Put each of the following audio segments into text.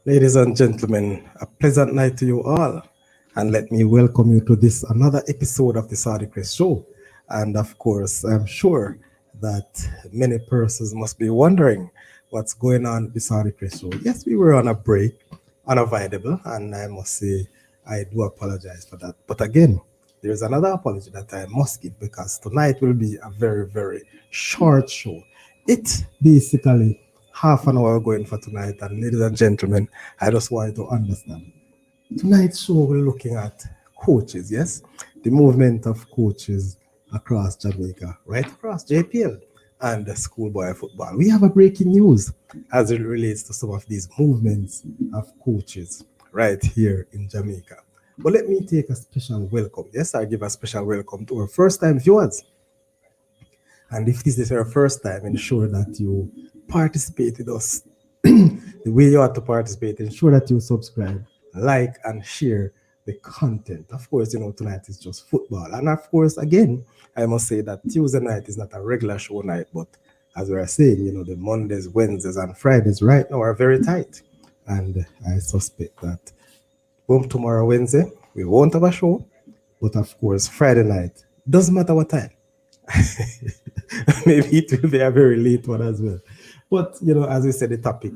Ladies and gentlemen, a pleasant night to you all. And let me welcome you to this another episode of the Saudi Crest Show. And of course, I'm sure that many persons must be wondering what's going on with the Saudi Crest Show. Yes, we were on a break, unavoidable, and I must say I do apologize for that. But again, there's another apology that I must give because tonight will be a very, very short show. It basically half an hour going for tonight. And ladies and gentlemen, I just want you to understand. Tonight's show, we're looking at coaches, yes? The movement of coaches across Jamaica, right across JPL and the schoolboy football. We have a breaking news as it relates to some of these movements of coaches right here in Jamaica. But let me take a special welcome. Yes, I give a special welcome to our first time viewers. And if this is your first time, ensure that you participate with us the way you ought to participate. Ensure that you subscribe, like, and share the content. Of course, tonight is just football. And of course, again, I must say that Tuesday night is not a regular show night, but as we are saying, the Mondays, Wednesdays, and Fridays right now are very tight. And I suspect that tomorrow, Wednesday, we won't have a show. But of course, Friday night, doesn't matter what time. Maybe it will be a very late one as well. But as we said, the topic,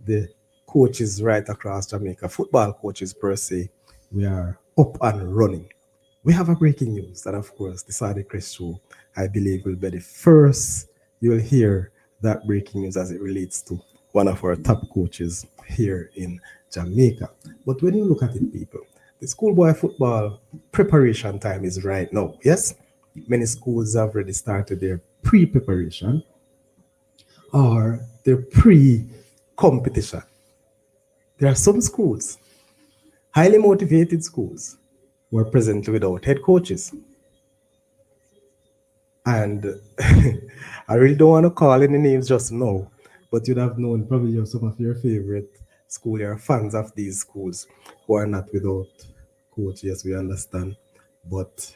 the coaches right across Jamaica, football coaches per se, we are up and running. We have a breaking news that, of course, the Saudi Crest Show, I believe, will be the first you'll hear that breaking news as it relates to one of our top coaches here in Jamaica. But when you look at it, people, the schoolboy football preparation time is right now. Yes, many schools have already started their pre-preparation or their pre-competition. There are some schools, highly motivated schools, who are presently without head coaches. And I really don't want to call any names just now, but you'd have known probably some of your favorite school, your fans of these schools who are not without coach. Yes, we understand. But,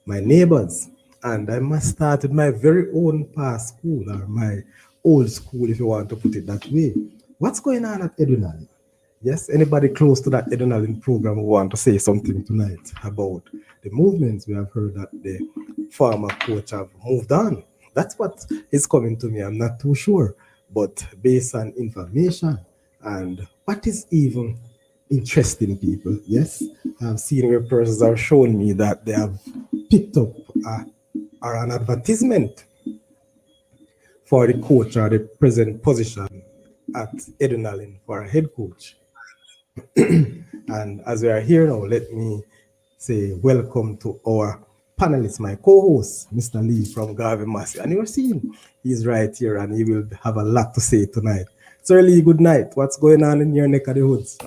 my neighbors, and I must start with my very own past school or my old school, if you want to put it that way. What's going on at Edunal? Yes, anybody close to that Edunal program who want to say something tonight about the movements? We have heard that the former coach have moved on. That's what is coming to me. I'm not too sure. But based on information and what is even interesting, people, yes, I've seen where persons have shown me that they have picked up or an advertisement for the coach or the present position at Edunalin for a head coach. And as we are here now, let me say welcome to our panelist, my co-host, Mr. Lee from Garvey Massey. And you're seeing he's right here and he will have a lot to say tonight. Sir Lee, good night. What's going on in your neck of the woods?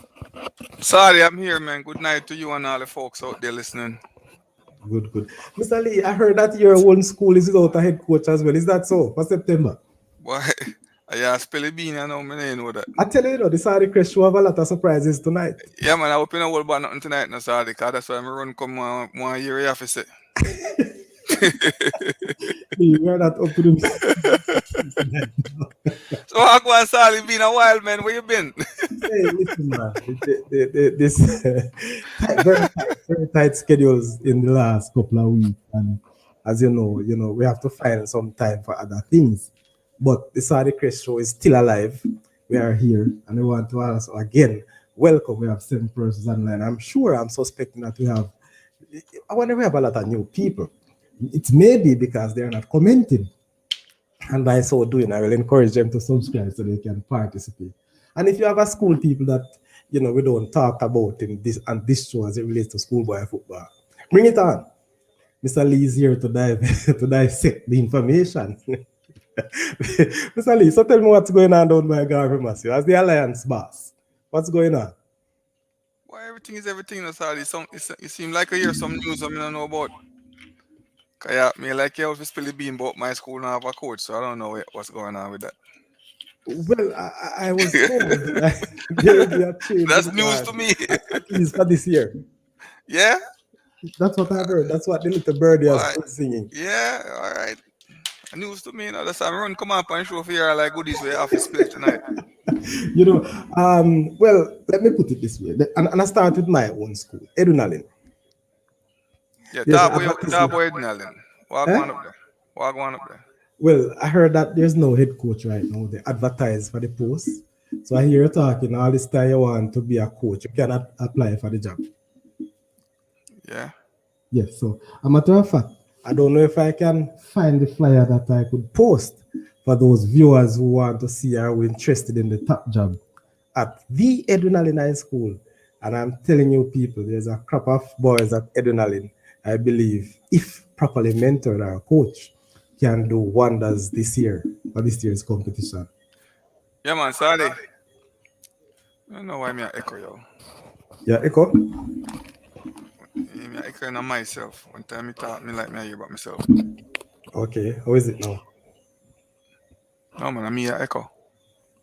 Sorry, I'm here, man. Good night to you and all the folks out there listening. Good, good. Mr. Lee, I heard that your own school is without a head coach as well. Is that so? For September? Boy, I spill a bean, I know, man. I know that. I tell you, the Saudi Crest show have a lot of surprises tonight. Yeah, man, I hope you know about nothing tonight, no, sorry, because that's why I'm run come 1 year off, say. We are not up to the So I go and Sally been a while, man. Where you been? Hey, listen, man. This very tight schedules in the last couple of weeks, and as you know, we have to find some time for other things. But the Saudi Crest show is still alive. We are here, and we want to also again welcome. We have 7 persons online. I'm suspecting that we have. I wonder we have a lot of new people. It may be because they're not commenting. And by so doing, I will encourage them to subscribe so they can participate. And if you have a school people that we don't talk about in this show as it relates to schoolboy football, bring it on. Mr. Lee is here to to dissect the information. Mr. Lee, so tell me what's going on down by Garvey Massey as the Alliance boss. What's going on? Well, everything is everything, no, sorry. It seems like I hear some news I don't know about. Yeah, me like you have to spill the bean about my school now have a coach, so I don't know what's going on with that. Well, I was told that there will be a change. That's news to me. At least for this year. Yeah? That's what I've heard. That's what the little birdie has been singing. Yeah, all right. News to me, that's why I'm run come up and show for you like goodies we have to split tonight. You know, well, let me put it this way. And I started with my own school, Edunalin. Yeah, There's an talk advertisement. about Eden Allen. Walk Eh? on up there. Walk on up there. Well, I heard that there's no head coach right now. They advertise for the post. So I hear you talking all this time you want to be a coach. You cannot apply for the job. Yeah. Yes, so a matter of fact, I don't know if I can find the flyer that I could post for those viewers who want to see or who are interested in the top job at the Edunalin High School. And I'm telling you, people, there's a crop of boys at Edunalin, I believe, if properly mentored or coached, can do wonders this year for this year's competition. Yeah, man, sorry. I don't know why me a echo, yo. Yeah, Echo? Me a echoing on myself. One time me talk, me like me a hear about myself. Okay, how is it now? No, man, me a echo.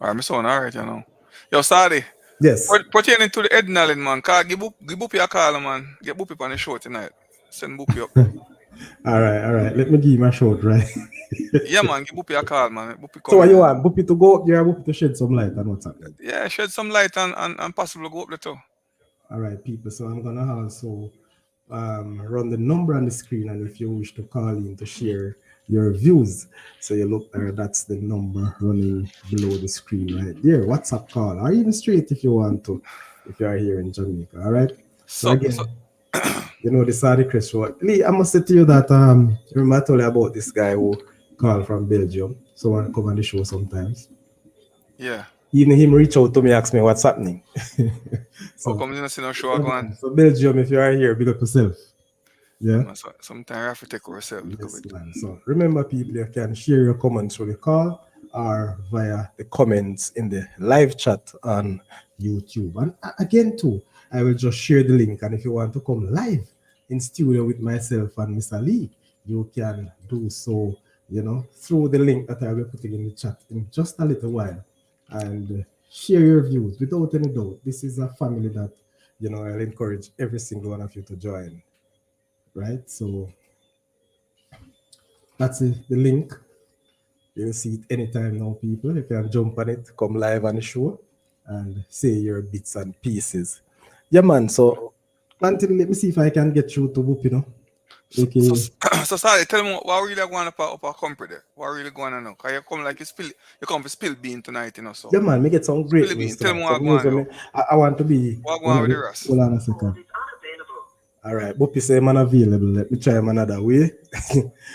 Alright, me sound alright, you know. Yo, sorry. Yes. Pertaining to the Eden Allen, man. Give Boopy a call, man. Get Boopy on the show tonight. Send Boopy up. All right. Let me give you a shot, right? Yeah, man, give Boopy a call, man. Boopy So come what in you and want? Buppy to go up there, Buppy to shed some light on what's happening. yeah, shed some light and possibly go up there too. All right, people. So I'm gonna also run the number on the screen, and if you wish to call in to share your views, so you look there. That's the number running below the screen right there. WhatsApp call, or even straight if you want to, if you are here in Jamaica. All right. So So again, you know the Sadi Crest show. Lee, I must say to you that remember I told you about this guy who called from Belgium. Someone come on the show sometimes. yeah. Even him reach out to me, ask me what's happening. How So, come you not see no show yeah, go on? man. So Belgium, if you are here, big up yourself. Yeah, Yeah. man, so, sometimes we have to take ourselves a little Yes, bit. man. So remember, people, you can share your comments through the call or via the comments in the live chat on YouTube. And again, too, I will just share the link. And if you want to come live in studio with myself and Mr. Lee, you can do so, through the link that I will be putting in the chat in just a little while. And share your views without any doubt. This is a family that, I'll encourage every single one of you to join. Right? So that's the link. You'll see it anytime now, people. You can jump on it, come live on the show, and say your bits and pieces. Yeah, man. So, until let me see if I can get through to Whoop, So, so, Okay. so sorry, tell me what really going up our company there? What really going on now? Cause you come like you come for spill bean tonight, so Yeah, man. Me get some spill great the news bean. Tell me tonight. what Some going news on, when yo. I want to be What going one on of with the the. rest? Hold on a second. All right, Buppy say man available. Let me try him another way.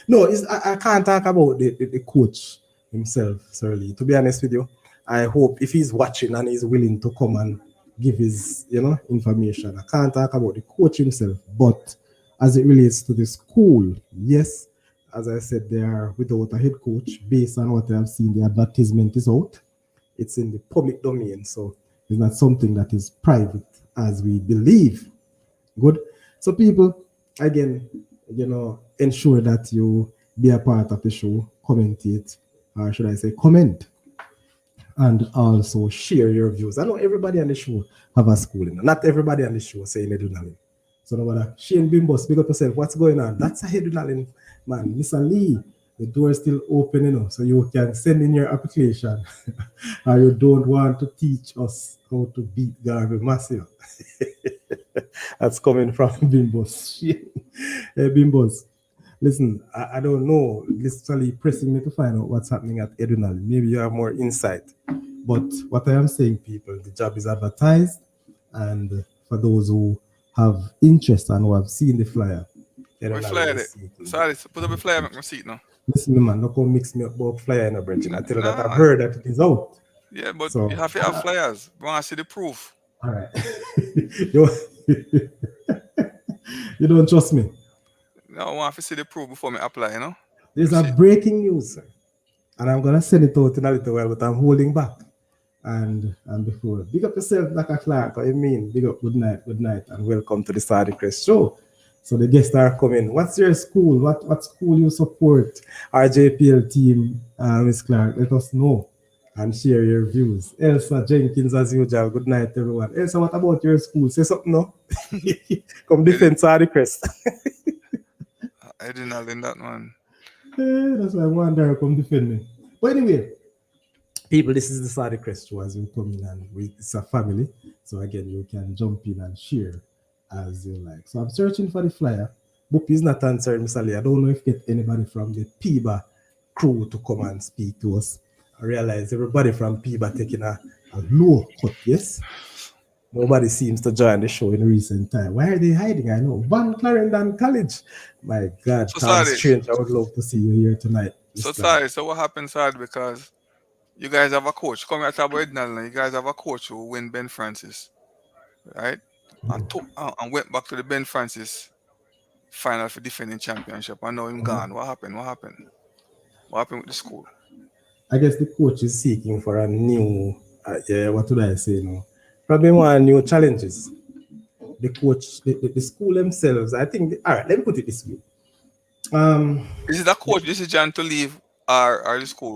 No, I can't talk about the coach himself, Sir Lee. To be honest with you, I hope if he's watching and he's willing to come and give his, information. I can't talk about the coach himself, but as it relates to the school, yes, as I said, they are without a head coach based on what I have seen. The advertisement is out. It's in the public domain, so it's not something that is private as we believe. Good. So people, again, ensure that you be a part of the show, commentate, or should I say comment, and also share your views. I know everybody on the show have a school, not everybody on the show saying Edunalin. So no matter Shane Bimbos, big up yourself. What's going on? That's a Edunalin, man. Mr. Lee, the door is still open, so you can send in your application. Or you don't want to teach us how to beat Garvey Massive. That's coming from Bimbos. Hey, Bimbos, listen, I don't know. Literally pressing me to find out what's happening at Edunal. Maybe you have more insight. But what I am saying, people, the job is advertised. And for those who have interest and who have seen the flyer, We Edunal fly is it. seeking. Sorry, so put up a flyer, make my seat now. Listen, man, don't come mix me up about flyer in a bridge. I tell you that I've Nah, heard that it is out. yeah, but So, you have to have flyers. We want to see the proof. all right. you, you don't trust me. No, I want to see the proof before me apply, There's Me a see. breaking news, sir. And I'm gonna send it out in a little while, but I'm holding back. And before, big up yourself, like a Clark. What you mean? Big up, good night, and welcome to the Sardi Crest show. So the guests are coming. What's your school? What school you support? Our JPL team, Miss Clark, let us know and share your views. Elsa Jenkins, as usual. Good night, everyone. Elsa, what about your school? Say something, no? Come defend Sardi Crest. I didn't know in that one. That's why I want to come defend me. But anyway, People, this is the Sadi Crest show as you come in and it's a family. So again, you can jump in and share as you like. So I'm searching for the flyer. Boop is not answering, Mr. Lee. I don't know if get anybody from the PIBA crew to come and speak to us. I realize everybody from PIBA taking a low cut, yes? Nobody seems to join the show in recent time. Why are they hiding? I know. Van Clarendon College. My God, So Tom sorry. Strange, I would love to see you here tonight, So Mr. sorry. So what happened, sad because you guys have a coach. Come here to about Edna, you guys have a coach who win Ben Francis, right? And went back to the Ben Francis final for defending championship. I know him gone. What happened? What happened? What happened with the school? I guess the coach is seeking for a new, yeah, what would I say now? Probably want new challenges. The coach, the school themselves, I think, all right, let me put it this way. Um, Is it a coach decision to leave or the school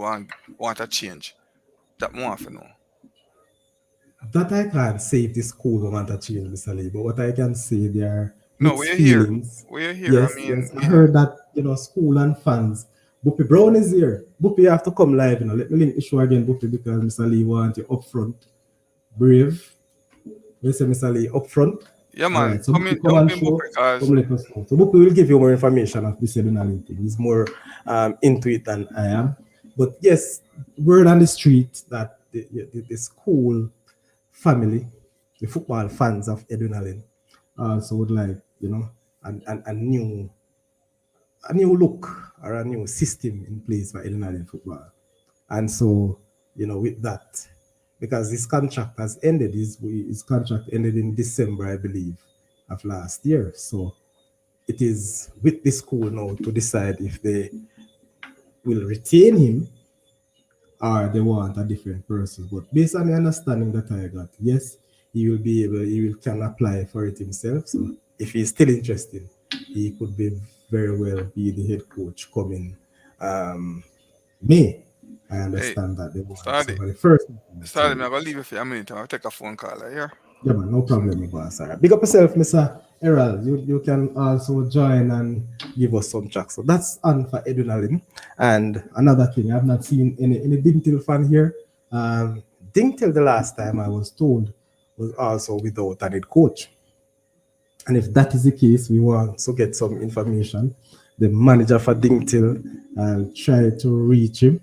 want a change? That more often know. that I can't say if the school want to change, Mr. Lee, but what I can say, there are No, mixed we're here. feelings. We're here. I Yes, mean, yes, I yeah. heard that, school and fans. Buppy Brown is here. Buppy, you have to come live, Let me link the show again, Buppy, because Mr. Lee want you up front. Brave. You say, Mr. Lee, up front. Yeah, All man. right, so Come Buppy in, come jump and in, book show. because Come let us know. So Buppy will give you more information of this adrenaline thing. He's more into it than I am. But yes, word on the street that the school family, the football fans of adrenaline, also would like, a new look or a new system in place for adrenaline football. And so, with that, because his contract has ended, his contract ended in December, I believe, of last year. So it is with the school now to decide if they will retain him or they want a different person. But based on the understanding that I got, yes, he will can apply for it himself. So if he's still interested, he could be very well be the head coach coming um, May. I hey, understand that they want study. somebody first. Study, So me. I'm gonna leave you for a minute. I'll take a phone call right here. yeah, man, no problem, boss. All right. Big up yourself, Mr. Errol. You can also join and give us some tracks. So that's on for adrenaline. And another thing, I've not seen any Dingtil fan here. Dingtil the last time I was told was also without a head coach. And if that is the case, we want to get some information. The manager for Dingtil, I'll try to reach him.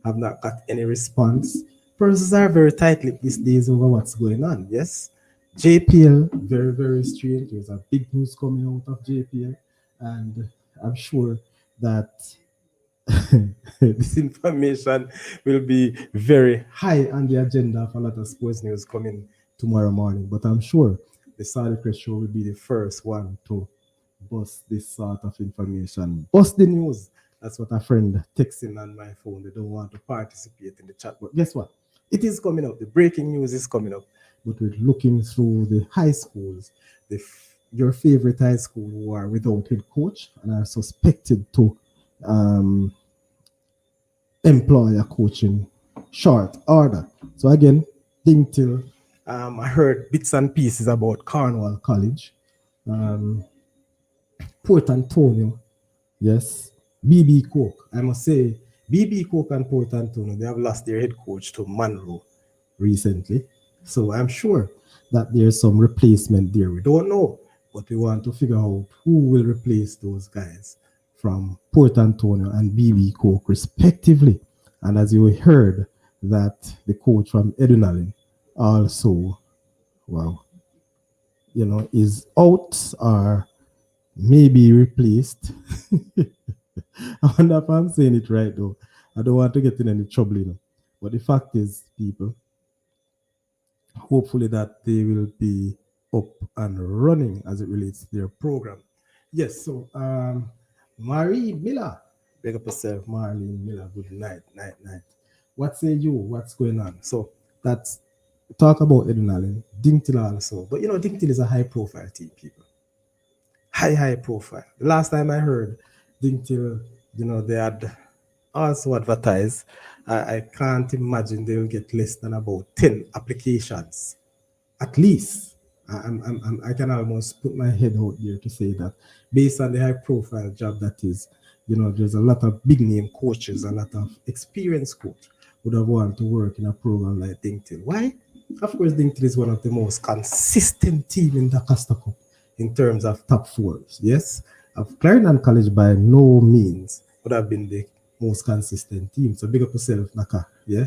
Have not got any response. Persons are very tight-lipped these days over what's going on. Yes, JPL, very, very strange. There's a big news coming out of JPL, and I'm sure that this information will be very high on the agenda of a lot of sports news coming tomorrow morning. But I'm sure the Saudi Crest Show will be the first one to bust this sort of information. Bust the news. That's what a friend texting on my phone. They don't want to participate in the chat. But guess what? It is coming up. The breaking news is coming up. But we're looking through the high schools, your favorite high school who are without head coach and are suspected to um, employ a coach in short order. So again, think till I heard bits and pieces about Cornwall College, um, Port Antonio. Yes, BB Coke. I must say, BB Coke and Port Antonio, they have lost their head coach to Monroe recently. So I'm sure that there's some replacement there. We don't know, but we want to figure out who will replace those guys from Port Antonio and BB Coke, respectively. And as you heard, that the coach from Edunalin also, wow, is out or maybe replaced. I wonder if I'm saying it right though. I don't want to get in any trouble. But the fact is, people, hopefully that they will be up and running as it relates to their program. Yes, so Marie Miller, big up yourself, Marlene Miller. Good night, night. What say you? What's going on? So that's talk about Edunalin, Dingtil also. But Dingtil is a high profile team, people. High profile. The last time I heard Dingtil, they had also advertised. I can't imagine they will get less than about 10 applications, at least. I can almost put my head out there to say that based on the high profile job that is, there's a lot of big name coaches, a lot of experienced coach would have wanted to work in a program like Dingtil. Why? Of course, Dingtil is one of the most consistent team in the Costa Cup in terms of top fours. Yes, of Clarendon College by no means would have been the most consistent team. So big up yourself, Naka. Yeah,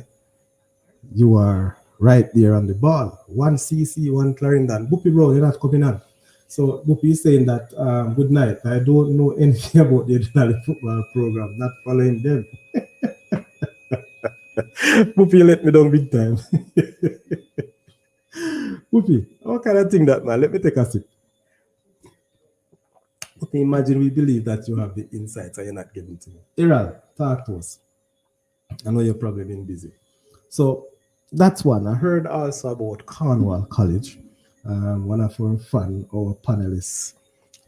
you are right there on the ball. One CC, one Clarendon. Buppy bro, you're not coming on. So Buppy is saying that good night. I don't know anything about the Denali football program. Not following them. Buppy let me down big time. Buppy, how can I think that man? Let me take a sip. Okay, imagine we believe that you have the insights and you're not giving to me. Iral, talk to us. I know you're probably been busy. So that's one. I heard also about Cornwall College. One of our fan or panelists,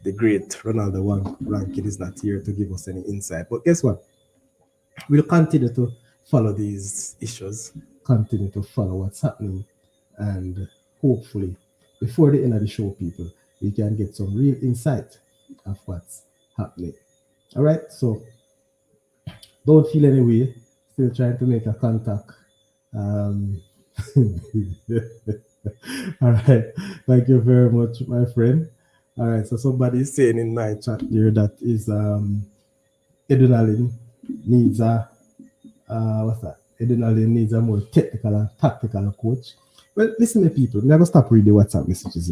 the great Ronaldo One Rankin, is not here to give us any insight. But guess what? We'll continue to follow these issues, continue to follow what's happening, and hopefully, before the end of the show, people, we can get some real insight of what's happening. All right, so don't feel any way. Still trying to make a contact. Um, all right, thank you very much, my friend. All right, so somebody is saying in my chat here that is adrenaline needs a what's that? Adrenaline needs a more technical and tactical coach. Well, listen to people. I'm gonna stop reading WhatsApp messages,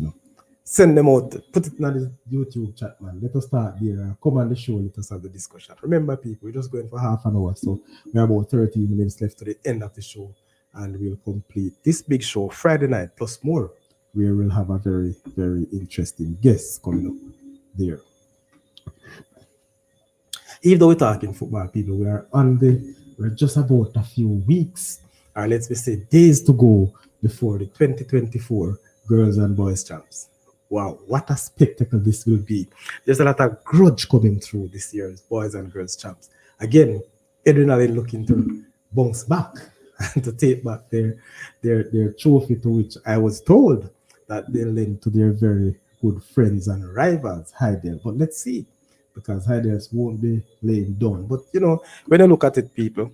Send them out, put it in the YouTube chat, man. Let us start there. Come on the show, let us have the discussion. Remember, people, we're just going for half an hour, so we have about 30 minutes left to the end of the show, and we'll complete this big show Friday night plus more, where we'll have a very, very interesting guest coming up there. Even though we're talking football, people, we're just about a few weeks, or let's say days to go before the 2024 Girls and Boys Champs. Wow, what a spectacle this will be. There's a lot of grudge coming through this year's Boys and Girls Champs. Again, adrenaline looking to bounce back and to take back their trophy, to which I was told that they lent to their very good friends and rivals, Heidel. But let's see, because Heidels won't be laying down. But when you look at it, people,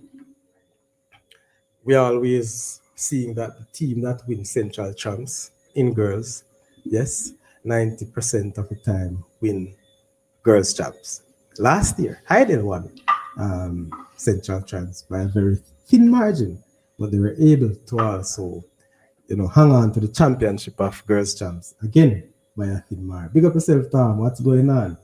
we are always seeing that the team that wins Central Champs in girls, yes, 90% of the time win girls champs. Last year, Heidel won Central Champs by a very thin margin, but they were able to also, hang on to the championship of girls champs again by a thin margin. Big up yourself, Tom. What's going on?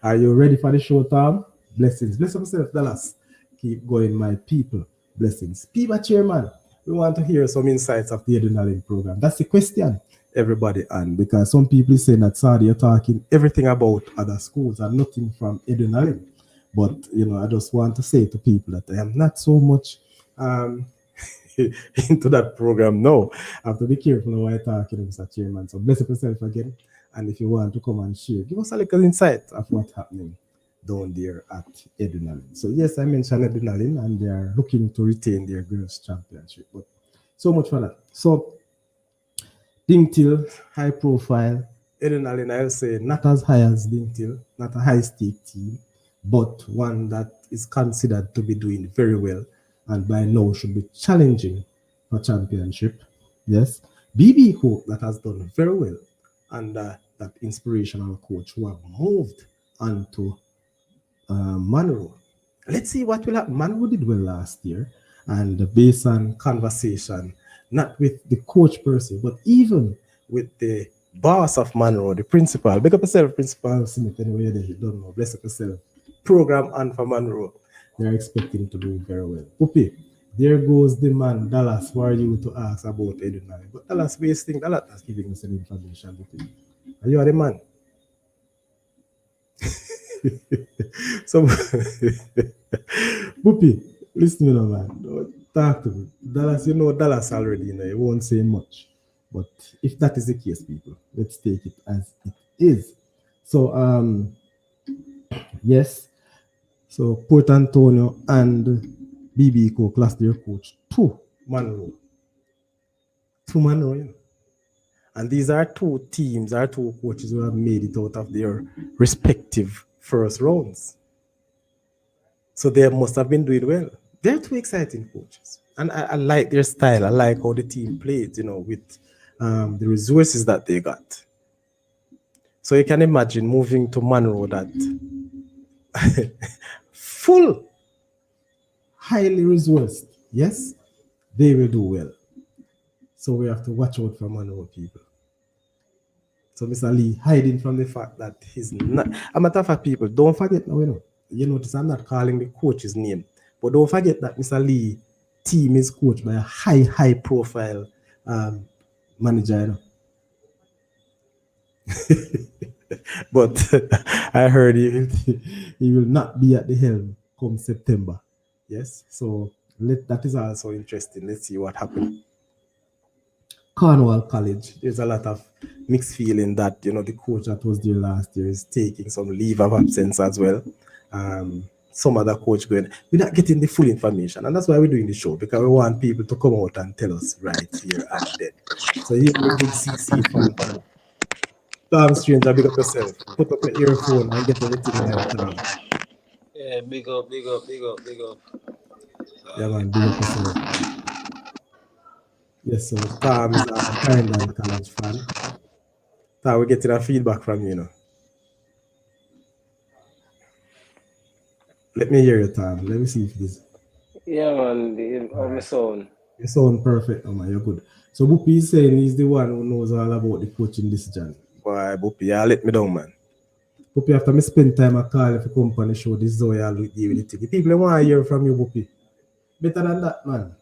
Are you ready for the show, Tom? Blessings. Bless up yourself, Dallas. Keep going, my people. Blessings. Piba Chairman, we want to hear some insights of the adrenaline program. That's the question, everybody. And because some people say that Saudi are talking everything about other schools and nothing from adrenaline. But, I just want to say to people that I am not so much into that program now. I have to be careful when I talk, Mr. Chairman. So bless up yourself again. And if you want to come and share, give us a little insight of what's happening down there at Adrenaline. So yes, I mentioned Adrenaline, and they are looking to retain their girls championship. But so much for that. So Dingtil, high profile. Adrenaline, I'll say not as high as Dingtil, not a high stake team, but one that is considered to be doing very well, and by now should be challenging for championship. Yes, BB Hope that has done very well, and that inspirational coach who have moved onto Monroe. Let's see what will happen. Monroe did well last year, and based on conversation, not with the coach per se, but even with the boss of Monroe, the principal. Big up yourself, Principal Smith. Anyway, they don't know. Bless up yourself. Program and for Monroe. They're expecting to do very well. Puppy, there goes the man, Dallas, for you to ask about Edinburgh. But Dallas wasting a lot of giving us some information. Are you the man? So, Puppy, listen to me, man. Talk to me. Dallas, Dallas already, he won't say much. But if that is the case, people, let's take it as it is. So, yes. So Port Antonio and BB Cook lost their coach to Monroe. To Monroe, And these are two teams, are two coaches who have made it out of their respective first rounds. So they must have been doing well. They're two exciting coaches, and I like their style. I like how the team played, with the resources that they got. So you can imagine moving to Monroe that full, highly resourced. Yes, they will do well. So we have to watch out for Monroe people. So Mr. Lee hiding from the fact that he's not. A matter of fact, people don't forget now. You notice I'm not calling the coach's name, but don't forget that Mr. Lee team is coached by a high profile um, manager. But I heard he will not be at the helm come September. Yes, so that is also interesting. Let's see what happens. Cornwall College, there's a lot of mixed feeling that the coach that was there last year is taking some leave of absence as well. Some other coach going. We're not getting the full information, and that's why we're doing the show, because we want people to come out and tell us right here and then. So here's the big CC fan. Tom Stranger, big up yourself. Put up your earphone and get everything right, Tom. Yeah, big up, big up, big up, big up. Yeah, man, big up yourself. Yes, so Tom is a Clarendon College fan. Tom, we're getting a feedback from you. Let me hear you, Tom. Let me see if it is. Yeah, man, All on my right. sound. You sound perfect, oh man. You're good. So Buppy is saying he's the one who knows all about the coaching decision. Boy, Buppy, you let me down, man. Buppy, after me spend time at call if you come on the show, this is how you look deal with the thing. People want to hear from you, Buppy. Better than that, man.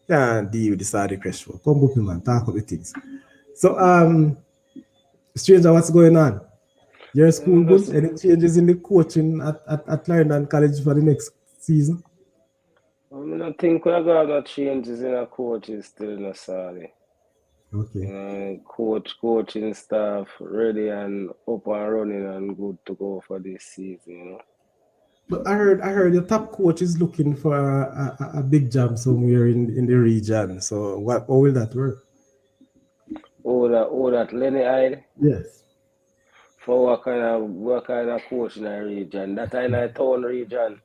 Can't deal with the Saudi Crest show. Come, Buppy, man. Talk about the things. So, stranger, what's going on? Your school I'm good? just, Any changes in the coaching at Clarendon College for the next season? I don't think we got no changes in our coaches still necessarily. Okay. Coaching staff ready and up and running and good to go for this season. But I heard your top coach is looking for a big job somewhere in the region. So how will that work? All that Lenny Hyde Yes. for what kind of coach in our region. That in our town region.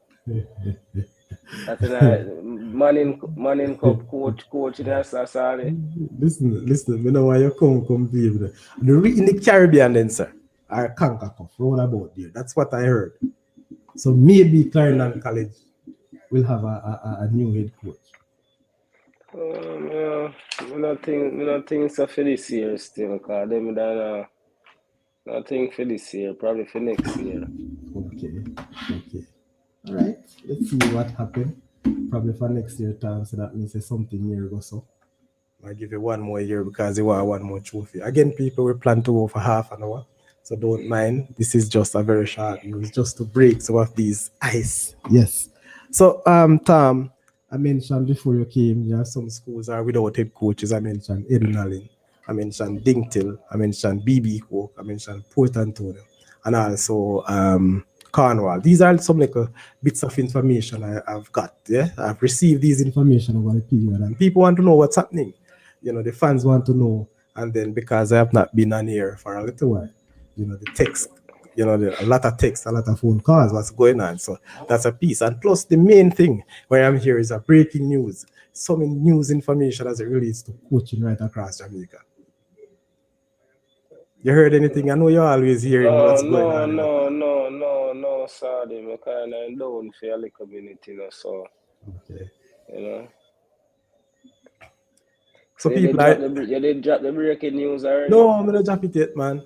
That in our Manning Cup coach in our Sassali. Listen, you know why you come be with in the Caribbean then, sir. Our Conca roll about there. That's what I heard. So maybe Clarendon College will have a new head coach. Yeah, I don't think so for this year still, because them done nothing for this year, probably for next year. Okay. Okay. All right. Let's see what happened. Probably for next year time. So that means there's something here go so. I give you one more year because you want one more trophy. Again, people, we plan to go for half an hour. So don't mind. This is just a very short news just to break some of these ice. Yes. So Tom, I mentioned before you came, yeah, some schools are without head coaches. I mentioned Ednalin, I mentioned Dingtil, I mentioned BB Hope, I mentioned Port Antonio, and also Cornwall. These are some like bits of information I've got. Yeah, I've received these information over the period, and people want to know what's happening. The fans want to know, and then because I have not been on here for a little while, the text, a lot of text, a lot of phone calls, what's going on. So that's a piece, and plus the main thing where I'm here is a breaking news, some news information as it relates to coaching right across Jamaica. You heard anything? I know you're always hearing No, what's going no, on. no, no, no, no, sorry, I kind of down for a little minute, so, Okay. you know. So So people are you did drop the breaking news already? no, I'm gonna drop it yet, man.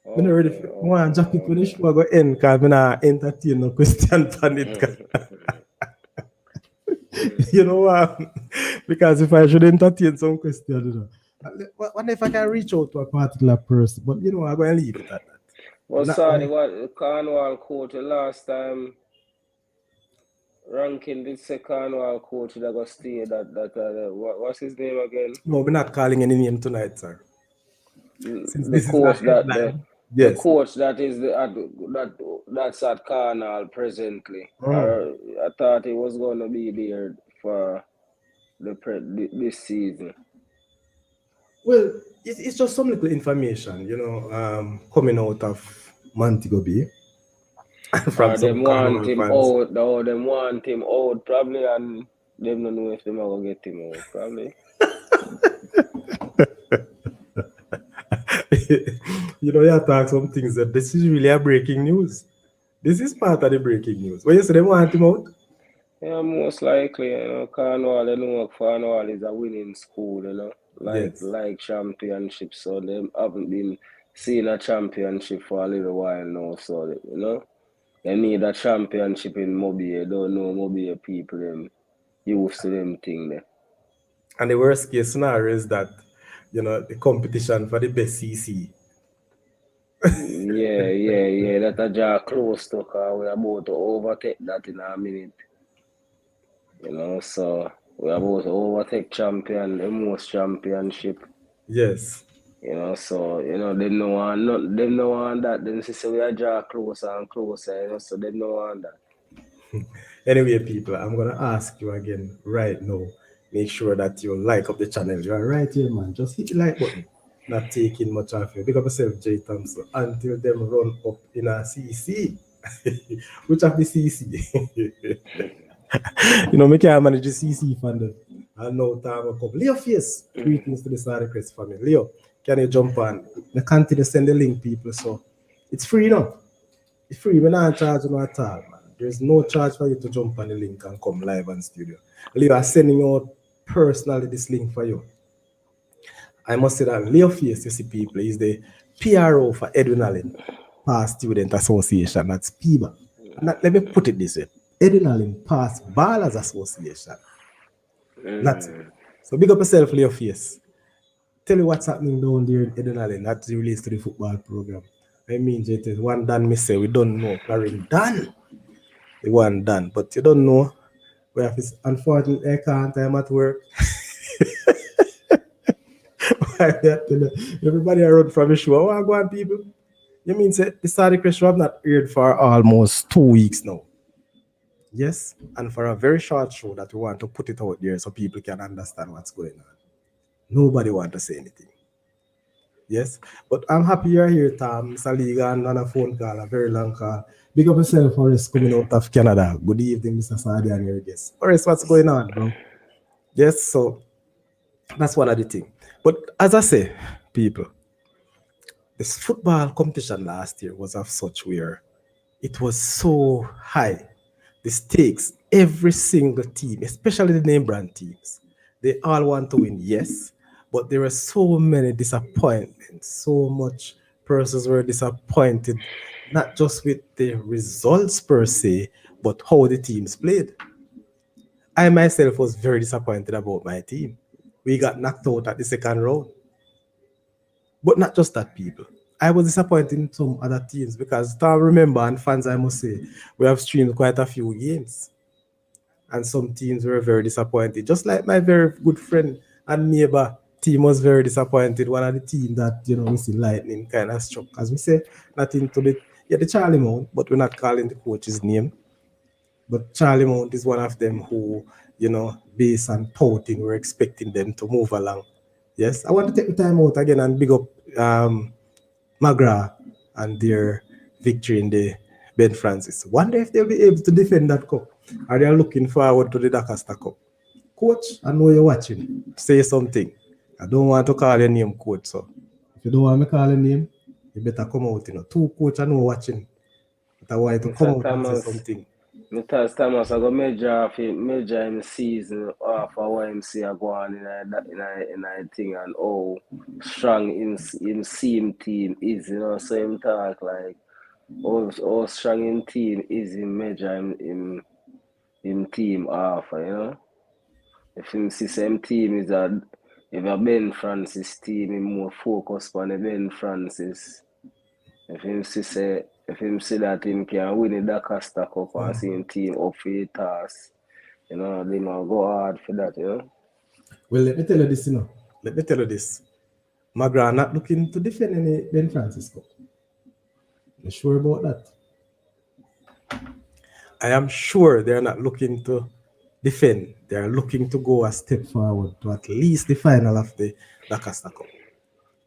I'm not ready Okay, for I want okay, to drop it when the okay. show go end because I'm not entertain no question on it. 'Cause you know what? Because if I should entertain some question, what if I can reach out to a particular person? But I'm going to leave it at that. Well, I'm not sorry, going. what Cornwall coach the last time ranking the second Cornwall coach that got stay what's his name again? No, we're not calling any name tonight, sir. Since The this is a coach that headline, the yes. coach that is that's at Carnal presently. Mm. I thought he was going to be there for this season. Well, it's just some little information, coming out of Montego Bay. from Or some them want Cornwall him fans. out, or them want him out probably, and them don't know if them are gonna get him out probably. You have to ask some things that this is really a breaking news. This is part of the breaking news. When you say they want him out, Yeah, most likely, Cornwall, Cornwall is a winning school, yes. like championship. So they haven't been seeing a championship for a little while now. So they need a championship in Mobile. Don't know Mobile people them used to them thing there. And the worst case scenario is that, the competition for the best CC. Yeah. That a draw close to, cause we're about to overtake that in a minute. So we're about to overtake the most championship. Yes. So they no want not them no want that. Then she say we are draw closer and closer, so they no want that. Anyway, people, I'm going to ask you again right now. Make sure that you like up the channel. You are right here, man. Just hit the like button. Not taking much of you. Big up yourself, J Thompson, until them run up in a CC. Which of the CC? Me can't manage the CC fandom. I know time will come. Leo Face, greetings to the Star Crest family. Leo, can you jump on? I continue to send the link, people. So it's free now. It's free. We're not charging you at all, man. There's no charge for you to jump on the link and come live on studio. Leo, I'm sending out personally this link for you. I must say that Leo Face, you see, people, is the PRO for Edwin Allen, Past Student Association. That's PIBA. And let me put it this way: Edwin Allen Past Ballers Association. That's it. Mm. So big up yourself, Leo Face. Tell you what's happening down there in Edwin Allen. That's relates to the football program. I mean, JT, one done, me say, we don't know. Clarin done. The one done. But you don't know. We have this unfortunately I can't, I'm at work. Everybody around from the show. Oh, go on, people. You mean say the Saudi Crash have not aired for almost 2 weeks now. Yes, and for a very short show that we want to put it out there so people can understand what's going on. Nobody want to say anything. Yes, but I'm happy you're here, Tom. Mr. Ligan on a phone call, a very long call. Big up yourself, Horace, coming out of Canada. Good evening, Mr. Sadi, and your guest. Horace, what's going on, bro? Yes, so that's one of the things. But as I say, people, this football competition last year was of such where it was so high. The stakes, every single team, especially the name brand teams, they all want to win, yes, but there were so many disappointments, so much persons were disappointed, not just with the results per se, but how the teams played. I myself was very disappointed about my team. We got knocked out at the second round. But not just that, people. I was disappointed in some other teams because I remember, and fans, I must say, we have streamed quite a few games. And some teams were very disappointed. Just like my very good friend and neighbor team was very disappointed. One of the team that, we see lightning kind of struck. As we say, nothing to the Charlie Mount, but we're not calling the coach's name. But Charlie Mount is one of them who, based on touting, we're expecting them to move along. Yes, I want to take the time out again and big up Magra and their victory in the Ben Francis. Wonder if they'll be able to defend that cup. Are they looking forward to the Dakasta Cup? Coach, I know you're watching. Say something. I don't want to call your name, coach. So if you don't want me to call your name, you better come out. Two coach I know watching. But I want you to come Mr. out and say Thomas, something. Mr. Thomas, I go major in season half a YMC I go on in a thing and strong in same team is, so him talk like how strong in team is in major in team half. If him see same team is if a Ben Francis team, him more focused on the Ben Francis. If him see that him can win the Costa Cup and see him team up for the task, they might go hard for that. Well, let me tell you this, Let me tell you this. Magra not looking to defend any Ben Francis Cup. You sure about that? I am sure they're not looking to defend. They're looking to go a step forward to at least the final of the Costa Cup.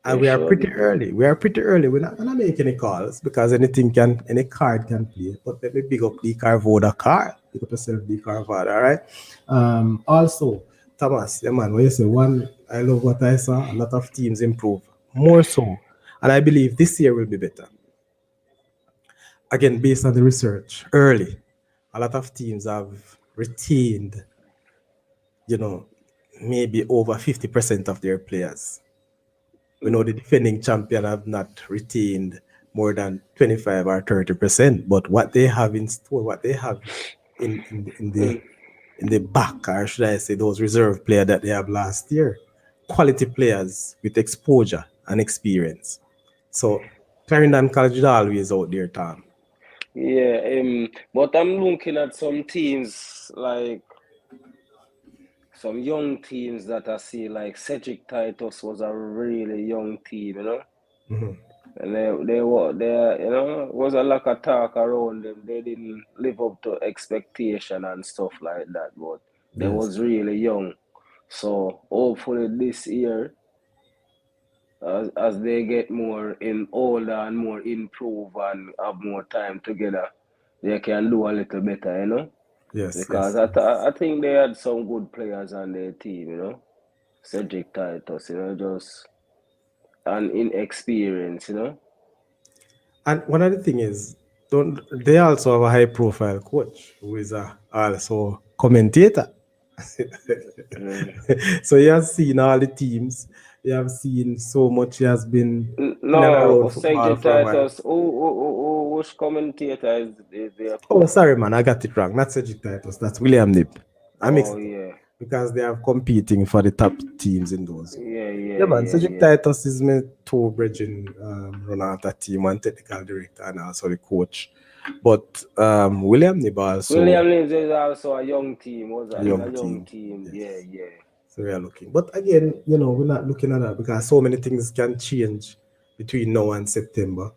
And They we are should. pretty early. We are pretty early. We're not gonna make any calls because any card can play. But let me big up the Carvoda card. Big up yourself, the Carvoda, all right? Also, Thomas, yeah man, what you say? One, I love what I saw. A lot of teams improve. More so. And I believe this year will be better. Again, based on the research, early. A lot of teams have retained, you know, maybe over 50% of their players. We know the defending champion have not retained more than 25 or 30%, but what they have in store, what they have Mm. in the back, or should I say those reserve players that they have last year, quality players with exposure and experience. So Clarendon College is always out there, Tom. Yeah, but I'm looking at some teams like some young teams that I see, like Cedric Titus was a really young team, you know. And they was a lot of talk around them. They didn't live up to expectation and stuff like that, but they Yes. was really young. So hopefully this year, as they get more in older and more improve and have more time together, they can do a little better, you know. Yes, Because yes, I think they had some good players on their team, you know. Cedric Titus, just an inexperience, and one other thing is, don't they also have a high profile coach who is also commentator. Mm. So he has seen all the teams. He have seen so much. He has been in and No, around football Cedric for a while. Titus, which commentator is their Oh, coach? sorry, man, I got it wrong. Not Cedric Titus. That's William Nip. I Oh, mixed it up yeah. because they are competing for the top teams in those. Yeah, Yeah, yeah, man. yeah, Cedric yeah. Titus is my two brethren run out that team, one technical director and also the coach. But William Nib also William Leeds is also a young team. a Is a young young team. team. Yes. Yeah, yeah, So we are looking. But again, we're not looking at that because so many things can change between now and September.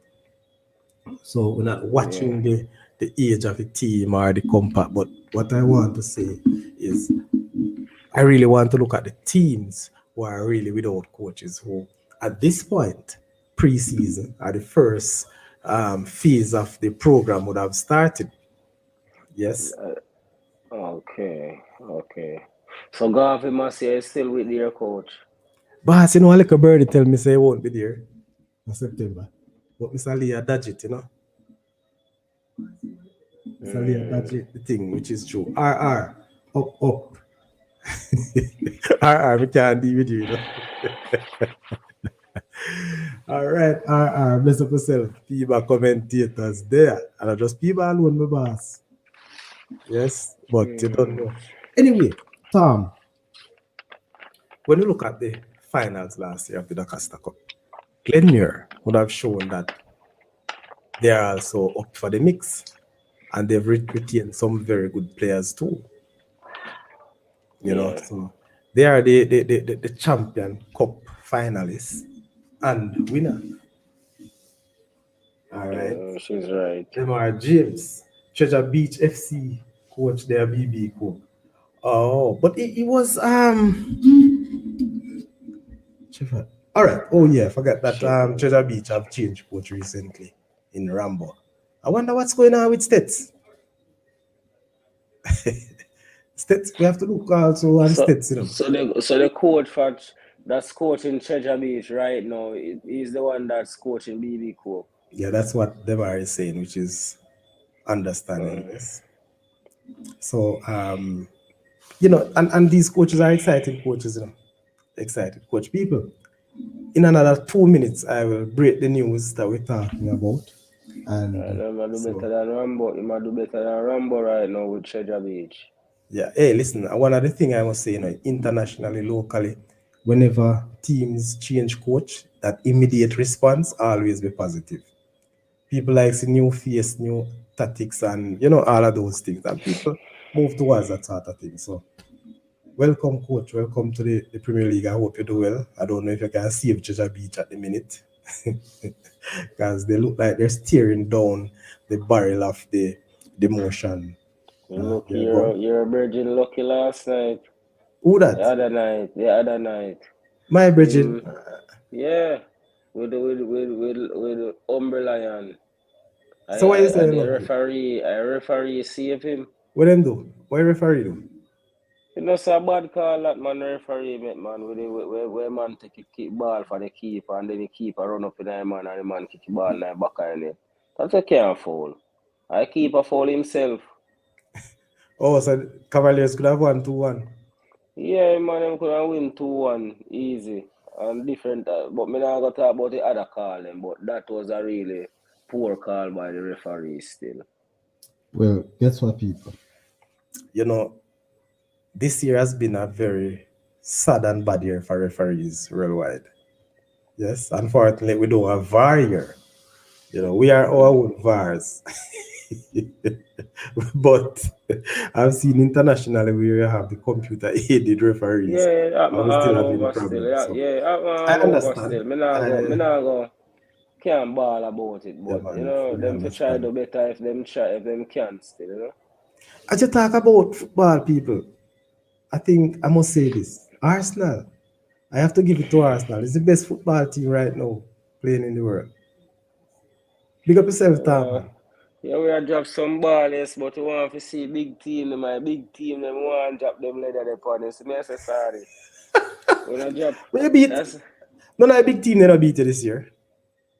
So we're not yeah. watching the age of the team or the compact. But what I want to say is I really want to look at the teams who are really without coaches who at this point, preseason or the first phase of the program would have started. Yes. Okay, okay. So Garvey Massey is still with their coach. But like a birdie tell me say he won't be there in September. But Mr. Lee dodge it, Mr. Lee dodge Mm. it, the thing, which is true. RR, up. RR, we can't deal with you. All right, RR, bless up yourself. People commentators there. And I just people alone, my boss. Yes, but you don't Mm. know. Anyway, Tom, when you look at the finals last year of the Doncaster Cup, Glenmuir would have shown that they are also up for the mix and they've retained some very good players too. Yeah, So they are the champion cup finalists and winner. All right. she's right. Them are James, Treasure Beach FC coach, their BB coach. Oh, but it was Trevor. All right. Oh yeah, I forgot that Sheffield. Treasure Beach have changed coach recently in Rambo. I wonder what's going on with Stets. Stets, we have to look also on So, Stets. so the coach that's coaching Treasure Beach right now, he's the one that's coaching BB Cook. Yeah, that's what Devar is saying, which is understanding. Mm. Yes. So and these coaches are exciting coaches. Excited coach people. In another 2 minutes, I will break the news that we're talking about. And He might do better so, than Rambo. He might do better than Rambo right now with Treasure Beach. yeah. Hey, listen, one of the things I must say, internationally, locally, whenever teams change coach, that immediate response always be positive. People like see new face, new tactics, and all of those things, and people move towards that sort of thing. So, welcome, coach. Welcome to the Premier League. I hope you do well. I don't know if you can save Treasure Beach at the minute, because they look like they're steering down the barrel of the demotion. Look, Yeah, go on. you're a virgin lucky last night. Who The that? other night. The other night. My Bridget. Him, yeah. with Umbrella and So why you say the nothing? referee save him. What them do? Why referee do? You know, so a bad call that man referee make man where man take a kick ball for the keeper and then the keeper run up in the man and the man kick the ball in the back of the net. That's a can't foul. I keeper foul himself. Oh, so Cavaliers could have won 2-1. Yeah, man, them could have win 2-1 easy and different. But me not gonna talk about the other call them, but that was a really poor call by the referee still. Well, guess what, people? You know, this year has been a very sad and bad year for referees worldwide. Yes, unfortunately, we don't have VAR here. You know, we are our own VARs. But I've seen internationally where you have the computer aided referees, Yeah, I'm and we still all having over still. problems. Yeah, So yeah, I'm I all over understand. still. Me not go, can't ball about it, Yeah, but you man, I know, fully them to try understand. do better if them can still, you know. As you talk about football, people, I think I must say this. Arsenal, I have to give it to Arsenal. It's the best football team right now playing in the world. Big up yourself, Tom, Uh, man. yeah, we are drop some ball, yes, but we want to see big team, my big team, them want to drop them leather upon us. Me I say sorry. We not drop. When you beat, That's none of the big team, they don't beat you this year.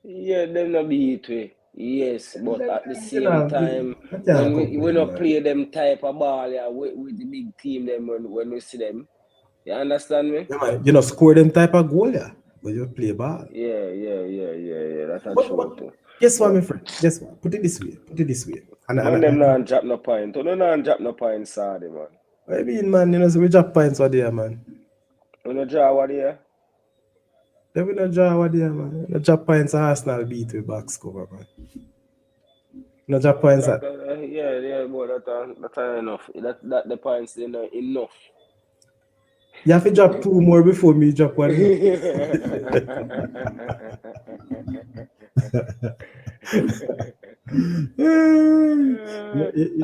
yeah, them not beat we. Yes, but at the You same know, time, I can't we complain, not man. play them type of ball yeah, with the big team them when we see them. You understand me? Yeah, man, you know, score them type of goal, yeah, but you play ball. Yeah. That's But true too. guess what, But my friend? Guess what? Put it this way. Put it this way. And man, them not drop no point. No, not drop no point, sorry, man. what I mean, man, you know, so we drop points what there, man. We no draw what here. Then we not draw what there, man. No drop points Arsenal beat with box cover, man. No drop points That, at. yeah, but that enough. That the points you know enough. You have to drop two more before me drop one, you know.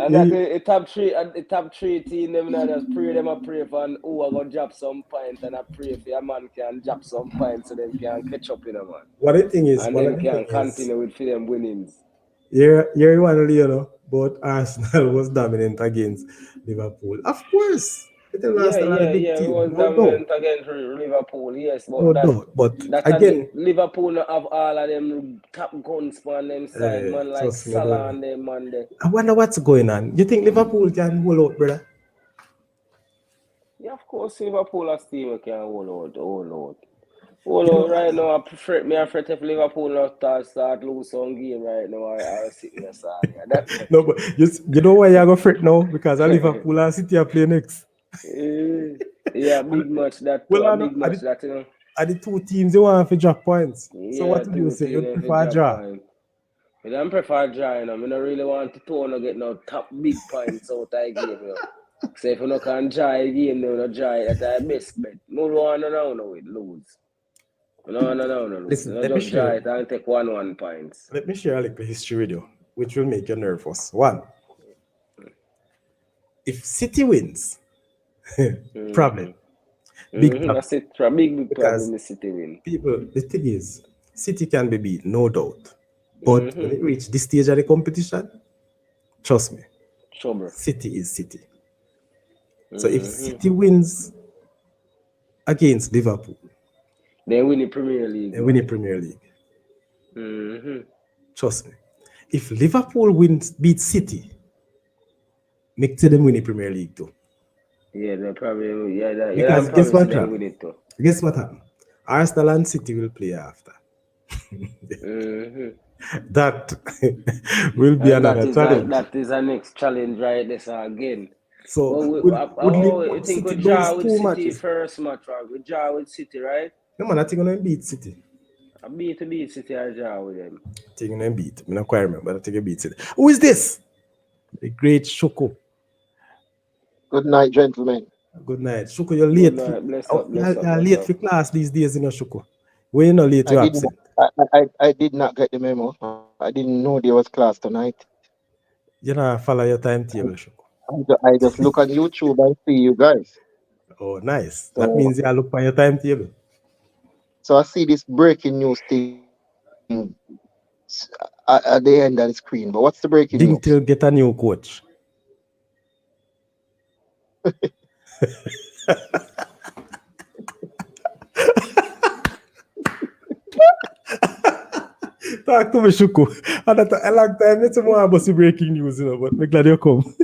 And that the top three team them now just pray them a pray for and who are gonna drop some point and I pray for a man can drop some points so them can catch up in a man. What the thing is, And one of then the thing can is, continue with for them winnings. you're one of you know, but Arsenal was dominant against Liverpool. Of course. It is Arsenal are a big We team, was no doubt. dominant against Liverpool, yes, but No doubt. But that are the again, Liverpool not have all of them top guns on them side, man like trust me, brother. Salah and them man there. I wonder what's going on. You think Liverpool can hold out, brother? Yeah, of course Liverpool as team can hold out. You know, Right now, I fret if Liverpool not start lose some game right now. I sit me aside. Yeah, no, but you know why you're going to fret now? Because Liverpool and City are playing next. yeah, big match that too. Well, A I know, big match that you know. are the two teams you want to drop points. So Yeah, what would you two say? team You'd if you prefer a drop draw? point. I don't prefer drawing. I don't really want to turn get no top big points out of the game. You know. So if you no can draw a game, you no draw it. That's the best bet. No one no it lose. No lose. Listen, You just draw it and take 1 points. let me share a little history with you, which will make you nervous. One, if City wins, problem. Big problem. That's it. A big Because problem is City win. people, the thing is, City can be beat, no doubt. But when it reach this stage of the competition, trust me, Trouble. City is City. So if City wins against Liverpool, They win the Premier League. they win the Premier League. Mm-hmm. Trust me. If Liverpool beat City, make to them win the Premier League too. Yeah, they probably Because I'm guess probably see what them happened? win it too. Guess what happened? Arsenal and City will play after. That will be And another challenge. that is a next challenge right there again. So would You think we City lose draw with two City matches? first match, right? We draw with City, right? No man, I think I'm gonna beat City. I beat City, I draw with them. I think I'm gonna beat. I'm not quite remember, but I think I beat City. Who is this? The great Shoko. Good night, gentlemen. Good night. Shoko, you're Good late. night. Bless up. You're late for class these days, you know, Shoko. When you're not late, I you're did not, absent. I did not get the memo. I didn't know there was class tonight. You know, follow your timetable, Shoko. I just look on YouTube and see you guys. Oh, nice. That So means you look on your timetable. So I see this breaking news thing at the end of the screen. But what's the breaking news? Ding till get a new coach. Talk to me, Shuku. And that a long time, it's more about the breaking news, but I'm glad you come.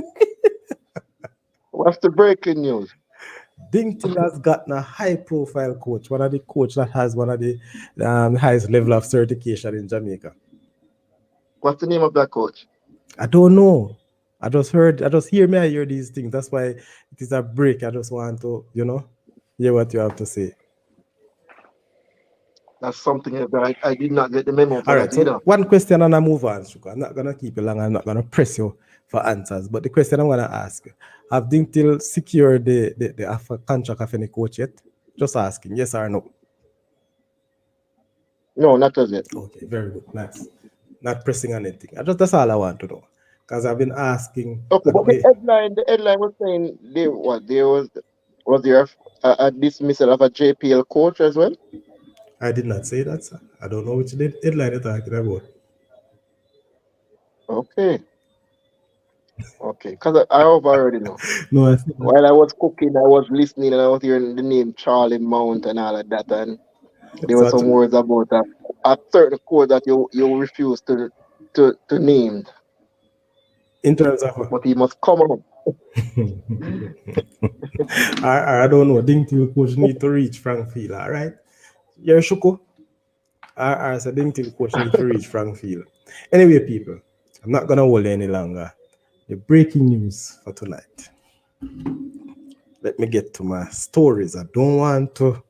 What's the breaking news? Ding Till has gotten a high profile coach, one of the coach that has one of the highest level of certification in Jamaica. What's the name of that coach? I don't know. I just hear these things. That's why it is a break. I just want to, hear what you have to say. That's something that I did not get the memo for All that right. So either. one question and I move on, Shuka. I'm not gonna keep you long. I'm not gonna press you for answers. But the question I'm gonna ask you: have Ding Till secured the contract of any coach yet? Just asking, yes or no. No, not as yet. Okay, very good. Nice. Not pressing on anything. That's all I want to know. Because I've been asking. Okay, but the headline was saying was there a dismissal of a JPL coach as well? I did not say that, sir. I don't know which headline you're talking about. Okay. Okay, because I hope I already know. No, I think While I was cooking, I was listening and I was hearing the name Charlie Mount and all of that, and there were so. some words about a certain code that you refuse to name, In terms of, but he must come up. I don't know. Ding Till coach need to reach Frank Field. All right, you're Shuko. I said Ding Till coach need to reach Frank Field. Anyway, people, I'm not gonna hold you any longer. The breaking news for tonight. Let me get to my stories. I don't want to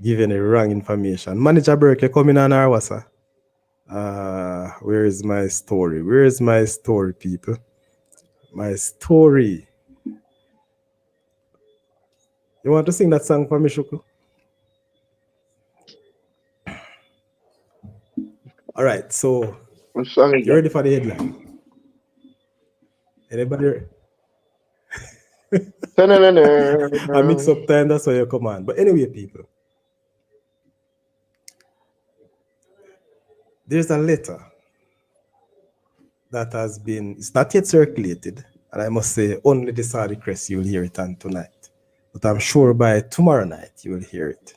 give any wrong information. Manager Burke, you coming on or what, sir? Where is my story? Where is my story, people? My story. You want to sing that song for me, Shuku? All right, so Which song is you that? ready for the headline? Anybody? I mix up time, that's why you come on. But anyway, people, there's a letter that has been, it's not yet circulated, and I must say, only the Saudi Crest you'll hear it on tonight. But I'm sure by tomorrow night you will hear it.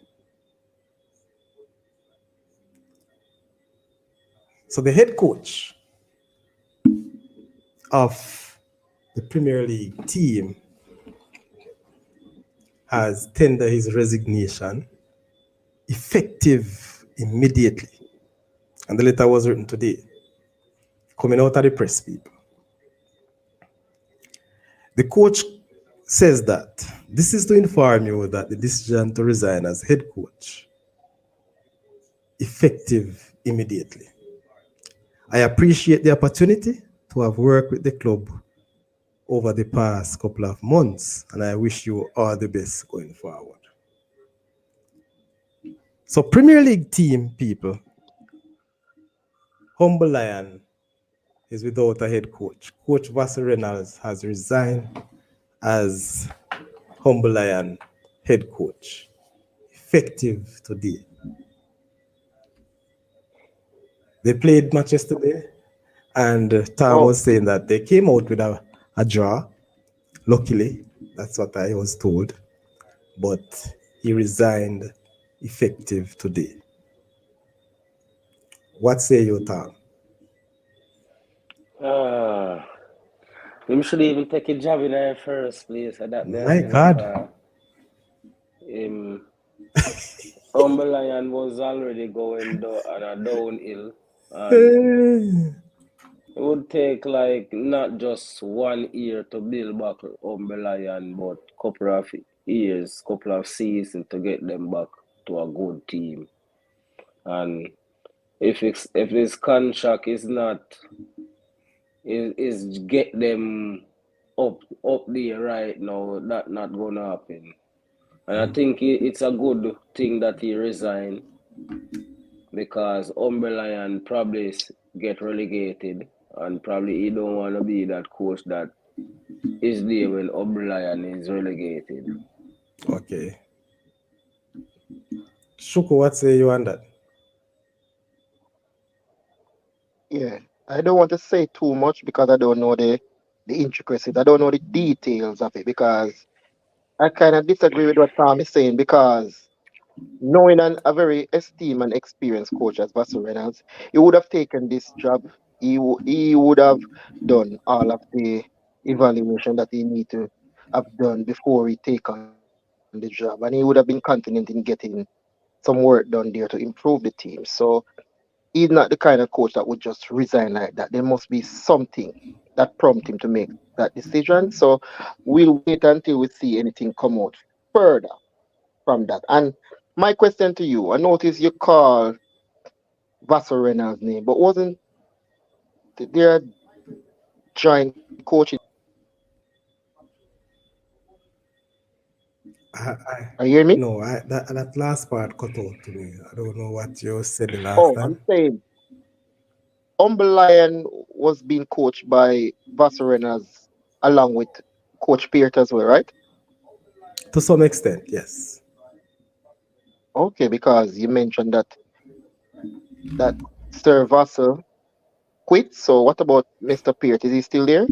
So the head coach of the Premier League team has tendered his resignation effective immediately. And the letter was written today, coming out of the press, people. The coach says that this is to inform you that the decision to resign as head coach effective immediately. I appreciate the opportunity to have worked with the club over the past couple of months, and I wish you all the best going forward. So Premier League team, people, Humble Lion is without a head coach. Coach Vassar Reynolds has resigned as Humble Lion head coach, effective today. They played match yesterday, and Tom was saying that they came out with a draw. Luckily, that's what I was told. But he resigned effective today. What say you, Tom? Him should even take a job in the first place. That me I My say God. him Humble Lion was already going on a downhill, and it would take like not just 1 year to build back Humble Lion, but couple of years, couple of seasons to get them back to a good team. And if this contract is not is get them up there right now, that not gonna happen. And I think it's a good thing that he resigned, because Lion probably get relegated, and probably he don't want to be that coach that is there when Lion is relegated. Okay. Shuko, what say you on that? Yeah, I don't want to say too much because I don't know the intricacies. I don't know the details of it because I kind of disagree with what Tom is saying because knowing a very esteemed and experienced coach as Vassal Reynolds, he would have taken this job. He would have done all of the evaluation that he need to have done before he take on the job, and he would have been confident in getting some work done there to improve the team. So he's not the kind of coach that would just resign like that. There must be something that prompt him to make that decision. So we'll wait until we see anything come out further from that. And my question to you, I noticed you call Vassal Reynolds' name, but wasn't there a joint coaching I are you hearing me? no, that last part cut out to me. I don't know what you said the last Oh, I'm time. saying Humble Lion was being coached by Vassal Reynolds along with Coach Peart as well, right? To some extent, yes. Okay, because you mentioned that Sir Vassal quit. So what about Mr. Peart? Is he still there?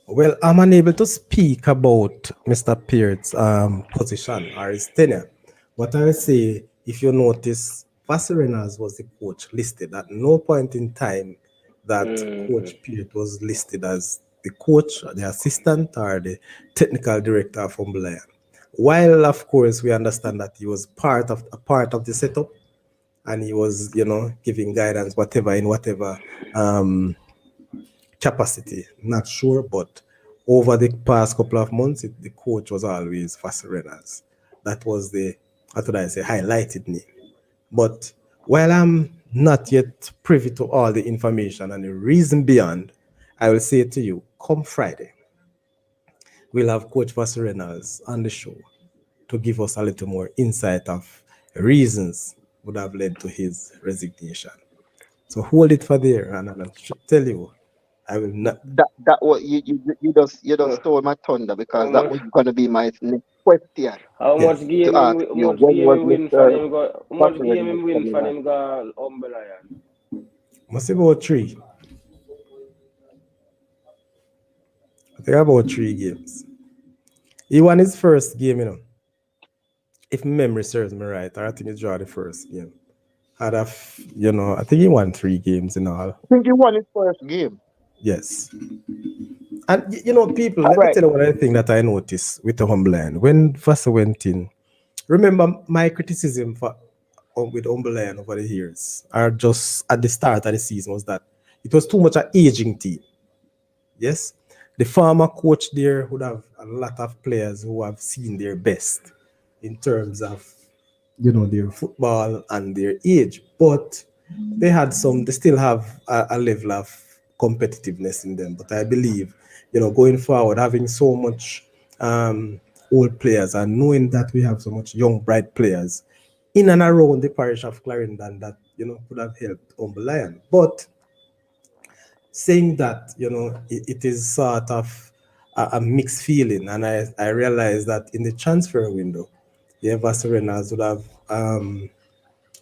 Well, I'm unable to speak about Mr. Peart's position or his tenure. What I will say, if you notice, Vassarinas was the coach listed. At no point in time that Mm-hmm. Coach Peart was listed as the coach, the assistant, or the technical director of Humble. While, of course, we understand that he was part of the setup, and he was, giving guidance, whatever in whatever um, capacity. Not sure, but over the past couple of months, the coach was always Faserenas. That was the, how should I say, highlighted name. But while I'm not yet privy to all the information and the reason beyond, I will say to you, come Friday, we'll have Coach Faserenas on the show to give us a little more insight of reasons would have led to his resignation. So hold it for there, and I'll tell you, I will not. That what you just Uh, stole my thunder because how that much? was gonna be my next question How Yes. much to game him? ask How you. much When game was him win for Mr. them? Go. How much game Buckland him win coming for back? them? Go Humble Lion. Must be about three. I think about 3 games. He won his first game, if memory serves me right, or I think he draw the first game. Out of, I think he won 3 games in all. I think he won his first game. Yes. And, people, All let me right. tell you one other thing that I noticed with the Homeland. When Vasa went in, remember my criticism with Homeland over the years, or just at the start of the season, was that it was too much an aging team. Yes, the former coach there would have a lot of players who have seen their best in terms of their football and their age, but they still have a level of competitiveness in them. But I believe, going forward, having so much old players and knowing that we have so much young, bright players in and around the parish of Clarendon, that could have helped Humble Lion. But saying that, it is sort of a mixed feeling, and I realized that in the transfer window, the Serenas would have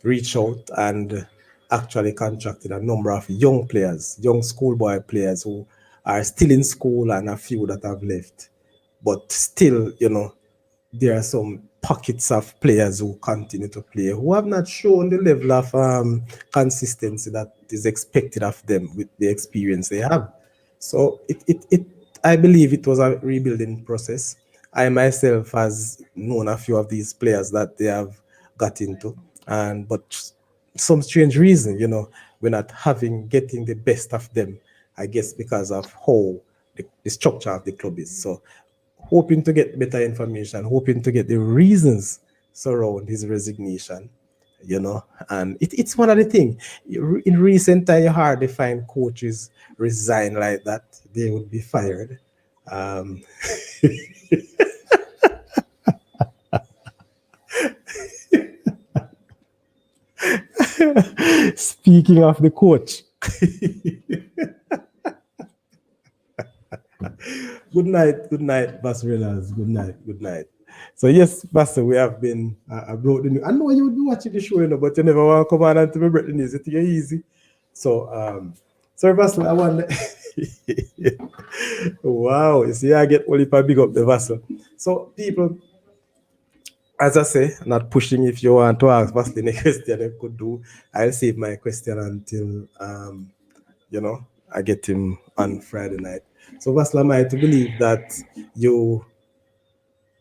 reached out and actually contracted a number of young players, young schoolboy players who are still in school, and a few that have left. But still, there are some pockets of players who continue to play who have not shown the level of consistency that is expected of them with the experience they have. So I believe it was a rebuilding process. I myself has known a few of these players that they have got into, and but some strange reason, we're not getting the best of them. I guess because of how the structure of the club is. So hoping to get better information, hoping to get the reasons surround his resignation, and it's one of the things. In recent time, you hardly find coaches resign like that. They would be fired. Um, Speaking of the coach, good night, Basrelas. Good night, good night. So yes, Pastor, we have been brought the news. I know you do watching the show, but you never want to come on and tell me break the news. It's easy. So so Pastor, I want wow, you see, I get only for big up the vessel. So people, as I say, not pushing. If you want to ask Vaseline a question, I could do. I'll save my question until you know, I get him on Friday night. So Vaseline, am I to believe that you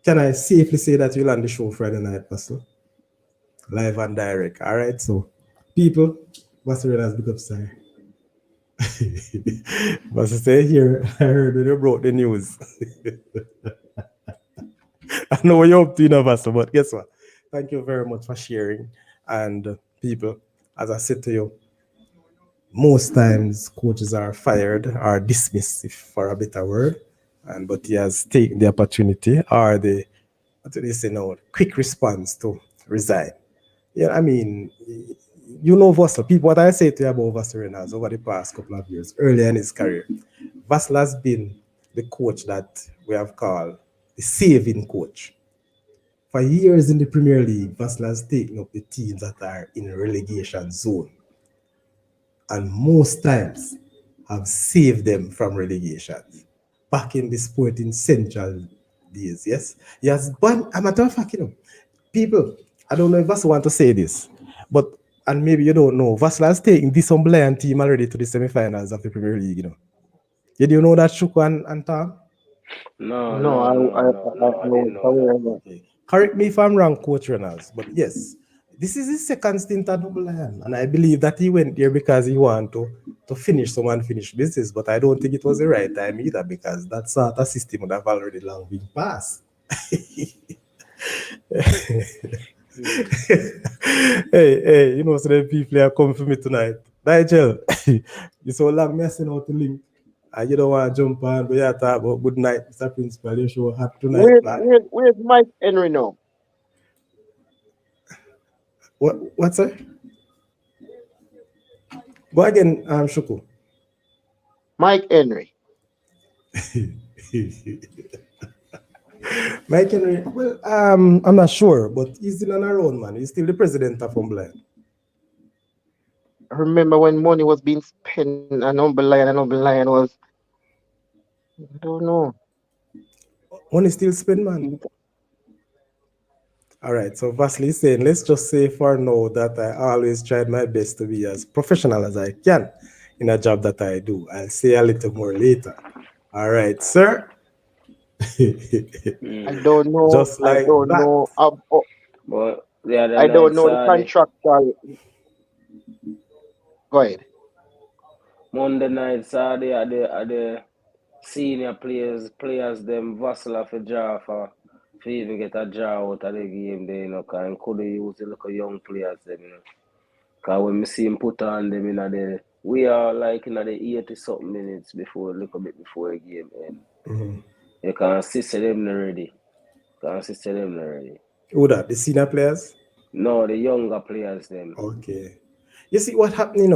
can I safely say that you'll on the show Friday night, Vaseline? Live and direct. All right. So people, Vaseline has big up sir. But say here, I heard when you brought the news. I know what you're up to, Vaseline, but guess what? Thank you very much for sharing. And people, as I said to you, most times coaches are fired or dismissed, if for a better word. And but he has taken the opportunity or the what do they say now, quick response to resign. Yeah, I mean, you know Vassal. People, what I say to you about Vassal Reynolds over the past couple of years, earlier in his career, Vassal has been the coach that we have called the saving coach. For years in the Premier League, Vassal has taken up the teams that are in relegation zone and most times have saved them from relegation. Back in the Sporting Central days, yes? Yes, but a matter of fact, people, I don't know if Vassal want to say this, but and maybe you don't know, Vassal has taken this Umblian team already to the semi-finals of the Premier League. Did you know that, Shuku and Tom? No, No, no, no, no, I no. I was didn't know that. aware of that. Okay. Correct me if I'm wrong, Coach Reynolds, but yes, this is his second stint at Double Lion, and I believe that he went there because he wanted to finish some unfinished business, but I don't think it was the right time either because that sort of system would have already long been passed. Mm. Hey, so the people are coming for me tonight. Nigel, you so long messing out the link. And you don't want to jump on, but you talk about good night, Mr. Principal. You show hot tonight, man. Where's Mike Henry now? What's that? Go again, Shuku. Mike Henry. Mike Henry, well, I'm not sure, but he's still on our own, man. He's still the president of Umblian. I remember when money was being spent and Humble Lion was, I don't know. Money still spent, man. All right, so Vasily is saying, let's just say for now that I always tried my best to be as professional as I can in a job that I do. I'll say a little more later. All right, sir. I Mm. don't know. Just I like don't that. know. But the other I don't night, know the Saturday, contractual. Go ahead. Monday night, Saturday, at the senior players them Vassal for draw for even get a draw out of the game there, cause could use the little young players them. Cause when me see him put on them we are like in the 80 something minutes before, a little bit before the game end. You can see them already. Who that? The senior players? No, the younger players them. Okay. You see what happened,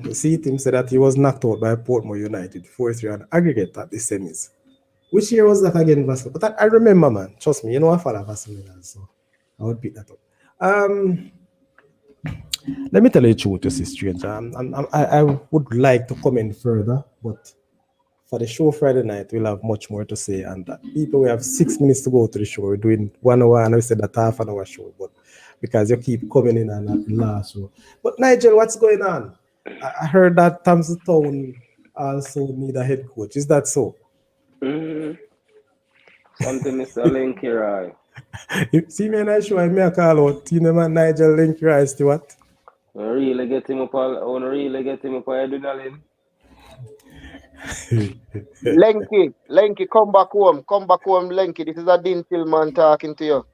you see him said that he was knocked out by Portmore United 4-3 on aggregate at the semis. Which year was that again, Vassal? But I remember, man. Trust me, I follow Vassal, so I would pick that up. Let me tell you the truth, you see, stranger. I would like to comment further, but for the show Friday night, we'll have much more to say. And people, we have 6 minutes to go to the show. We're doing 1 hour, and we said that half an hour show, but because you keep coming in and at the last show. But Nigel, what's going on? I heard that Thompson Town also need a head coach. Is that so? Mm-hmm. Something Mr. Linky Roy. You see me in that show, I may call out man Nigel Link Rice to what? I wanna really get him up adrenaline. Lenky, come back home, Lenky. This is a Dean Tillman talking to you.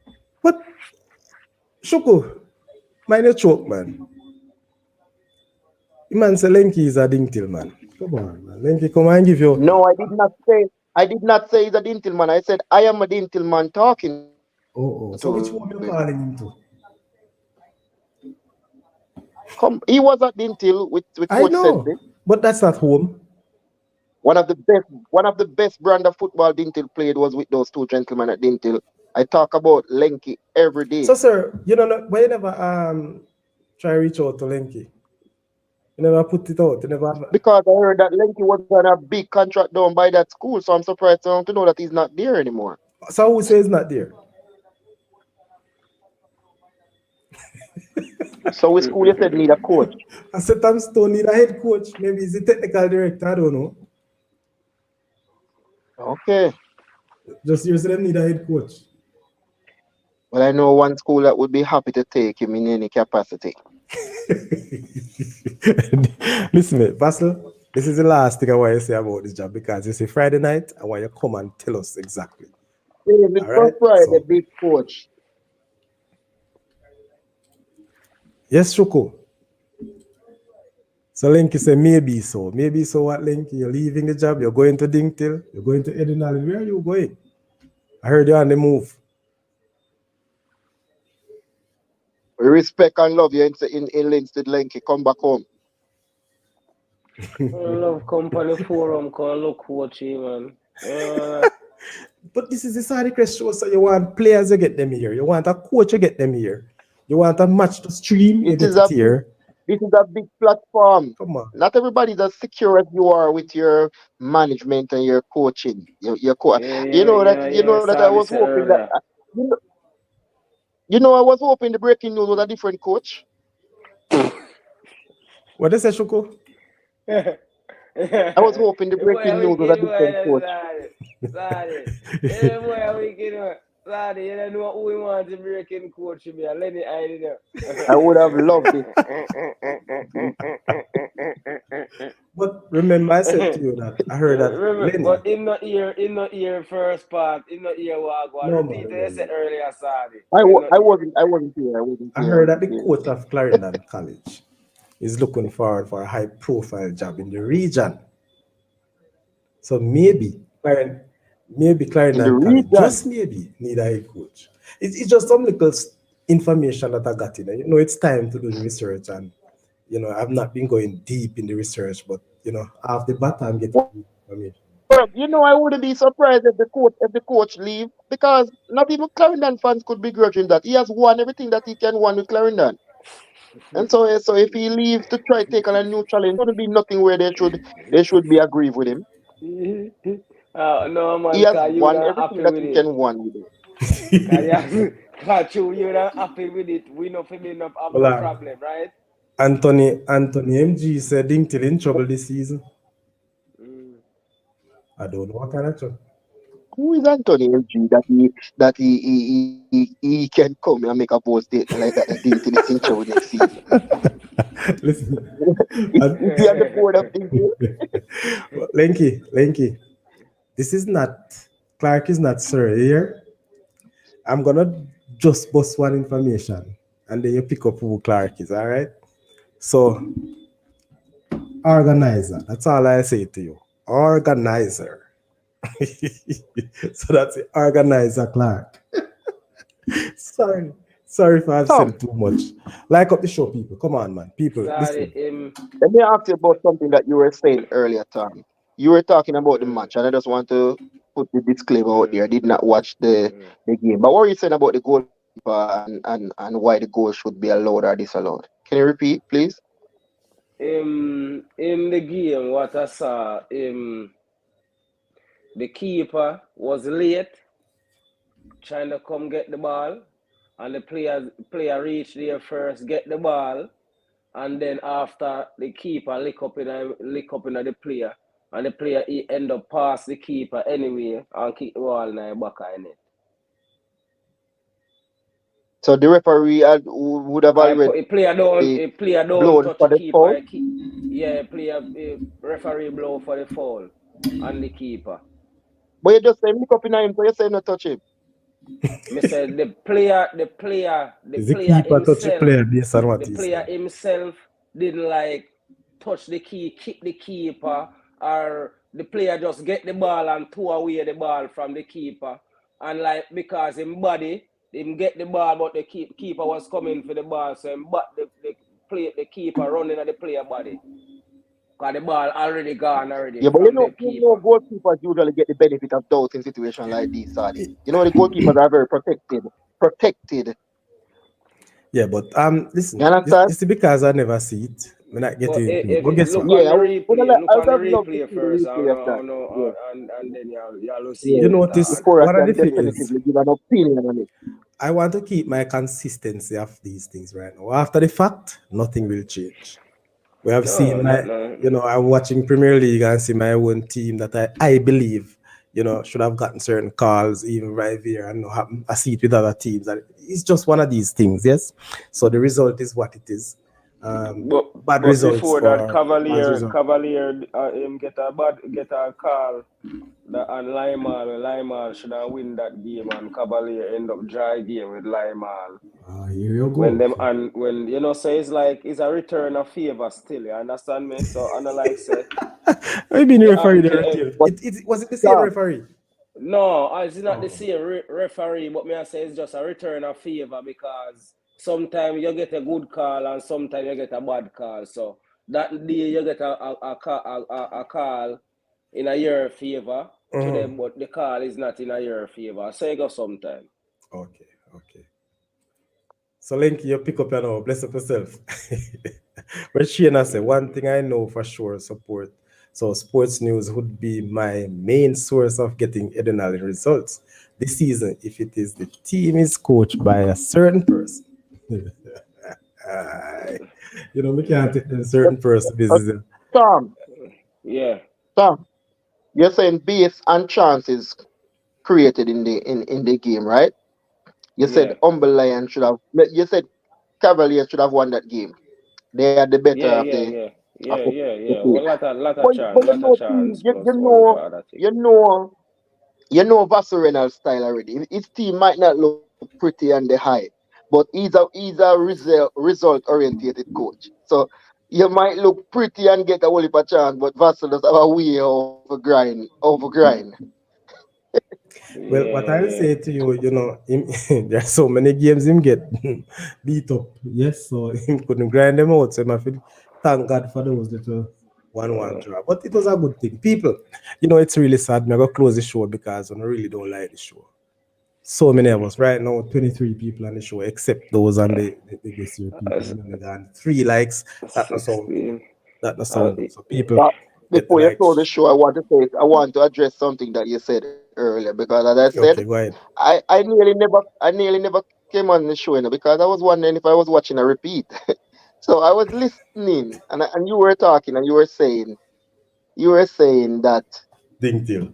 What? Shuku, mind your choke, man. The man say Lenky is a ding till, man. Come on, man. Lenky, come and give you. No, I did not say he's a Dean Tillman. I said I am a Dean Tillman talking Oh. to So which one you calling him to? He was at Dean Till with I Coach know, Sensi. but that's not home. One of the best brand of football Dean Till played was with those two gentlemen at Dean Till. I talk about Lenky every day So, sir, you know, why you never try reach out to Lenky? You never put it out. You never. because I heard that Lenky was on a big contract down by that school, so I'm surprised to know that he's not there anymore. So who says not there? So which school you said need a coach? I said Tom Stone need a head coach. Maybe he's the technical director. I don't know. Okay. Just you say them need a head coach. Well, I know one school that would be happy to take him in any capacity. Listen, mate, Basil, this is the last thing I want to say about this job because it's a Friday night. I want you to come and tell us exactly. David All right. Friday, So, big coach. yes, Shuko. So Linky say maybe so. Maybe so what, Linky? You're leaving the job, you're going to Dingtil, you're going to Edinal. Where are you going? I heard you're on the move. We respect and love you in Linstead, Lenky. Come back home. Love company forum, can look coach man. But this is the Sadi Crest show, so you want players to get them here. You want a coach to get them here. You want a match to stream, you get it here. This is a big platform. Come on. Not everybody's as secure as you are with your management and your coaching. You know that I was hoping that I was hoping the breaking news was a different coach. What is it, Shuko? I was hoping the breaking news was a different coach. Lad, you don't know who we want to breaking coach to be. Let it hide it. I would have loved it. But remember, I said to you that I heard that. Remember, but in not here first part, in not here what I No, repeat what I said earlier, Sadi. I wasn't here. I heard that the coach of Clarendon College is looking forward for a high profile job in the region. So maybe Clarendon College, just maybe, need a head coach. It's just some little information that I got in. You know, it's time to do the research, and you know, I've not been going deep in the research, but you know, after the bat, I'm getting information. Well, you know, I wouldn't be surprised if the coach leave, because not even Clarendon fans could begrudge him that. He has won everything that he can win with Clarendon. And so if he leaves to try to take on a new challenge, it wouldn't be nothing where they should be aggrieved with him. No man, he has you won not everything happy that with he it. can win with it. You're not happy with it. We know for me not have no problem, right? Anthony MG said Dingtil in trouble this season. I don't know what kind of trouble. Who is Anthony MG that he can come and make a bold statement like that Dingtil is in trouble next season? Listen, is he on the board of Dingtil? Lenky, this is not Clark is not sir here. I'm gonna just bust one information and then you pick up who Clark is, all right? So organizer, that's all I say to you. Organizer. So that's the organizer Clark. Sorry if I've said too much. Like up the show, people. Come on, man. People, listen. Let me ask you about something that you were saying earlier, Tom. You were talking about the match, and I just want to put the disclaimer out there. I did not watch the game. But what were you saying about the goalkeeper and why the goal should be allowed or disallowed? Can you repeat, please? In the game, what I saw, the keeper was late trying to come get the ball, and the player reached there first, get the ball, and then after the keeper lick up in the player, and the player he end up past the keeper anyway and kick the ball in the back of it. So the referee would have already player don't touch the keeper. Referee blow for the foul on the keeper. But you just say lick up in him, so you say not touch him. Me said the player himself didn't like touch the kick the keeper, or the player just get the ball and throw away the ball from the keeper, and like because him get the ball, but the keeper was coming for the ball, so him but the keeper running at the player body. Because the ball already gone already Yeah, but from the you know, keeper. goalkeepers usually get the benefit of doubt in situations like this, Sadi. You know, the goalkeepers are very protected. Protected. Yeah, but You listen, understand? this is because I never see it. We're not But getting into it. if But you guess look what? on Yeah, the replay, I look would on the have loved to replay see the first, replay of that. Yeah, and then you'll see You yeah. it better. notice And Before I one of the can thing is definitively give an opinion on it. I want to keep my consistency of these things right now. After the fact, nothing will change. We have no, seen not my, no. I'm watching Premier League and see my own team that I believe, should have gotten certain calls even right there and happen. I see it with other teams. And it's just one of these things, yes. So the result is what it is. Um, But Bad but results before that, for man's Cavalier result. Cavalier him get a call that and Limal should have win that game and Cavalier end up dry game with Limal. Here you When go. them and when so it's like it's a return of favor still, you understand me? So and I like say I mean, the it referee happened there. to But It was it the same Tom, referee? no, it's not the Oh, same referee, but me I say it's just a return of favor because sometimes you get a good call and sometimes you get a bad call. So that day you get a call in a your favor to mhm. them, but the call is not in a your favor. So you go sometime. Okay, okay. So, Linky, you pick up your now, bless up yourself. But Shana say, one thing I know for sure support. So, sports news would be my main source of getting adrenaline results this season if it is the team is coached by a certain person. Aye. We can't take a but, certain person uh, business. Tom, Yeah, Tom, you're saying base and chances created in the game, right? You said yeah, Humble Lion should have. You said Cavaliers should have won that game. They are the better yeah, of yeah, yeah, of yeah, the, yeah, the yeah. play. Well, But lot of chance plus one draw that thing. you know Vassal Reynolds' style already. His team might not look pretty on the high, but he's a result oriented coach. So you might look pretty and get a whole heap of chance, but Vassal does have a way over grind. Well, what I'll Yeah, say to you, there are so many games him get beat up. Yes, so him couldn't grind them out. So I feel thank God for those little 1-1 uh, draw. But it was a good thing. People, it's really sad. I'm going to close the show because I really don't like the show. So many of us right now, 23 people on the show, except those on the guest here people. uh, They got 3 likes. That not sound good. 16. That not Uh, sound good. So people But get the before you throw the likes. show, I want to address something that you said earlier because, as I said, Okay, go ahead. I nearly never came on the show, because I was wondering if I was watching a repeat. So I was listening, and you were talking, and you were saying that Ding deal.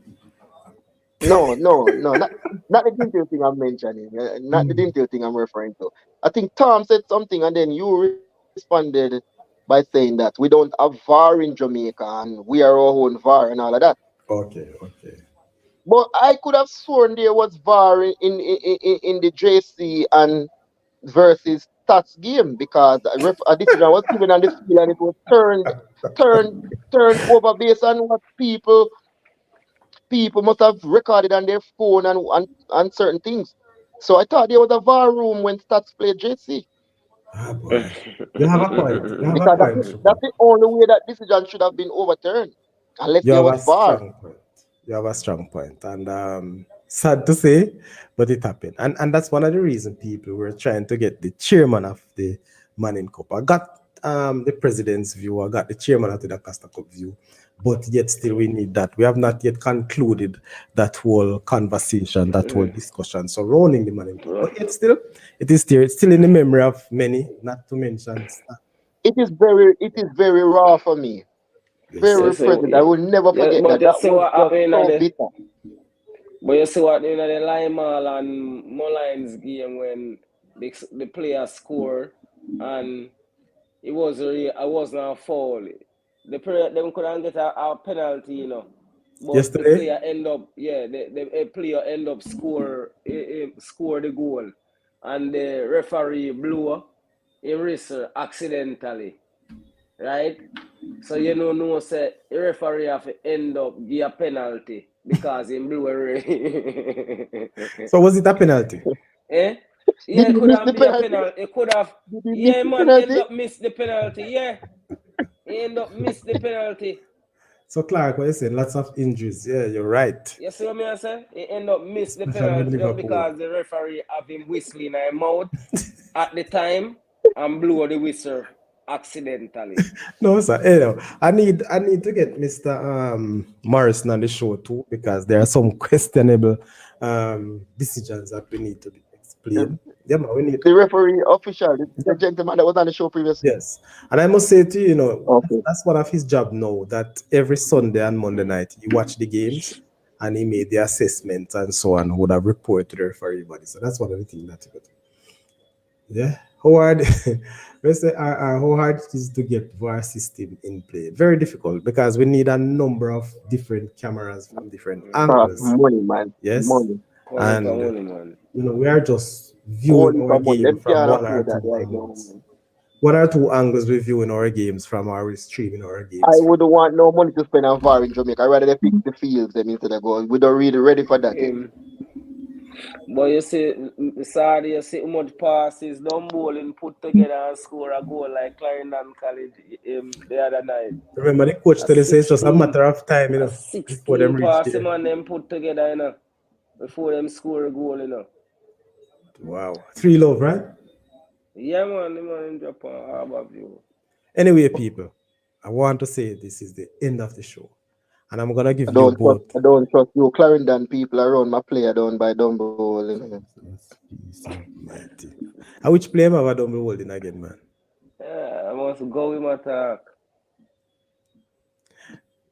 no, not the detail thing I'm mentioning, not the detail thing I'm referring to. I think Tom said something, and then you responded by saying that we don't have VAR in Jamaica, and we are our own VAR and all of that. Okay, okay. But I could have sworn there was VAR in the JC and versus Stats game, because a decision was given on the field and it was turned, turned over based on what people must have recorded on their phone and certain things. So I thought there was a VAR room when Stats played JC, Ah, boy. You have a point. You have a because point, that's Shukran. the only way that decision should have been overturned, unless You there have was a VAR. strong point. You have a strong point. And sad to say, but it happened. And that's one of the reasons people were trying to get the chairman of the Manning Cup. I got the president's view, I got the chairman of the Costa Cup view, but yet still we need that. We have not yet concluded that whole conversation, that whole discussion surrounding the Manning Cup. But yet still, it is there. It's still in the memory of many, not to mention. It is very raw for me. Yes, you sir. Very see, present. I will never yeah, forget but that. you That see was what just happened at so the bitter. But you see what in the Limal and Mullines game when the player score and I wasn't a foul. The player them couldn't get a penalty, but the Yesterday, player end up the player end up score the goal, and the referee blew a whistle accidentally, right? So no say the referee have to end up give a penalty because he blew away. so was it a penalty? Eh? Did Yeah, it he could miss have the be a penalty? penalty. It could have. Did he miss Yeah, the man, end penalty? up miss the penalty. Yeah, he end up miss the penalty. So Clark, what you saying? Lots of injuries. Yeah, you're right. You see what me I say? He end up miss the Especially with penalty just Liverpool. because the referee have him whistling in his mouth at the time and blow the whistle accidentally. No, sir. I need to get Mr. Morrison on the show too because there are some questionable decisions that we need to explain. Yeah, man, we need. The referee official, the Yeah. gentleman that was on the show previously. Yes, and I must say to you, Okay. that's one of his job now. That every Sunday and Monday night he watch the games and he made the assessment and so on. Would have report to the referee body. So that's one of the things that he could. Yeah, how hard? Let's say how hard it is to get VAR system in play. Very difficult because we need a number of different cameras from different angles. Money, man. Yes, Money. Money for and money, man. we are just viewing Only our for money. game Them from can't one or afford that two right now, angles. man. One or two angles we viewing our games from, or we streaming our I games from. wouldn't want no money to spend on VAR in Jamaica. I'd rather they fix the fields them instead of going. We don't really ready for that yet. But you see, Saudi, you see how much passes Don Bowling put together and score a goal like Clarendon College the other night. Remember, the coach A tell us it's just a 16, matter of time, a before them 16 reach passing there. man them put together, before them score a goal. Wow, 3-love, right? Yeah, man, the man in Japan, Harbour View. Anyway, people, I want to say this is the end of the show, and I'm gonna give I you don't trust. both. I don't trust you, Clarendon people around my player down by Dumbo. Peace Almighty. And which player have I done be holding again, man? Yeah, I must go with my talk.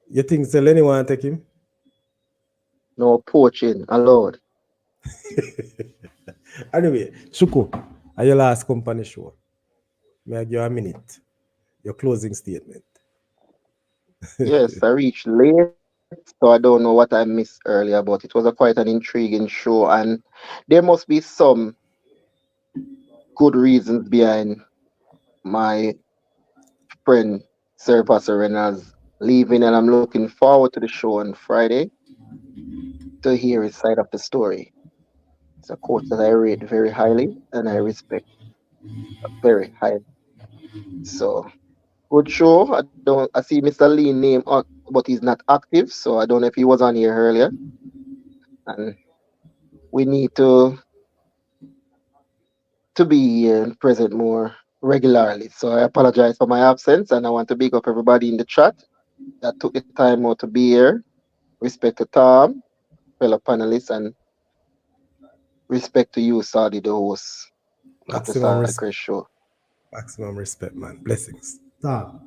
You think Seleni want to take him? No poaching allowed. Anyway, Shuko, are your last company show? May I give you a minute? Your closing statement. Yes, I reached late, so I don't know what I missed earlier, but it was a quite an intriguing show, and there must be some good reasons behind my friend Sir Passerena's leaving, and I'm looking forward to the show on Friday to hear his side of the story. It's a coach that I rate very highly and I respect very highly. So good show. I see Mr. Lee name on, but he's not active, so I don't know if he was on here earlier. And we need to be here and present more regularly. So I apologize for my absence, and I want to big up everybody in the chat that took the time out to be here. Respect to Tom, fellow panelists, and respect to you, Saudi, the host of the Maximum Side respect. Crest Show. Maximum respect, man. Blessings. Stop.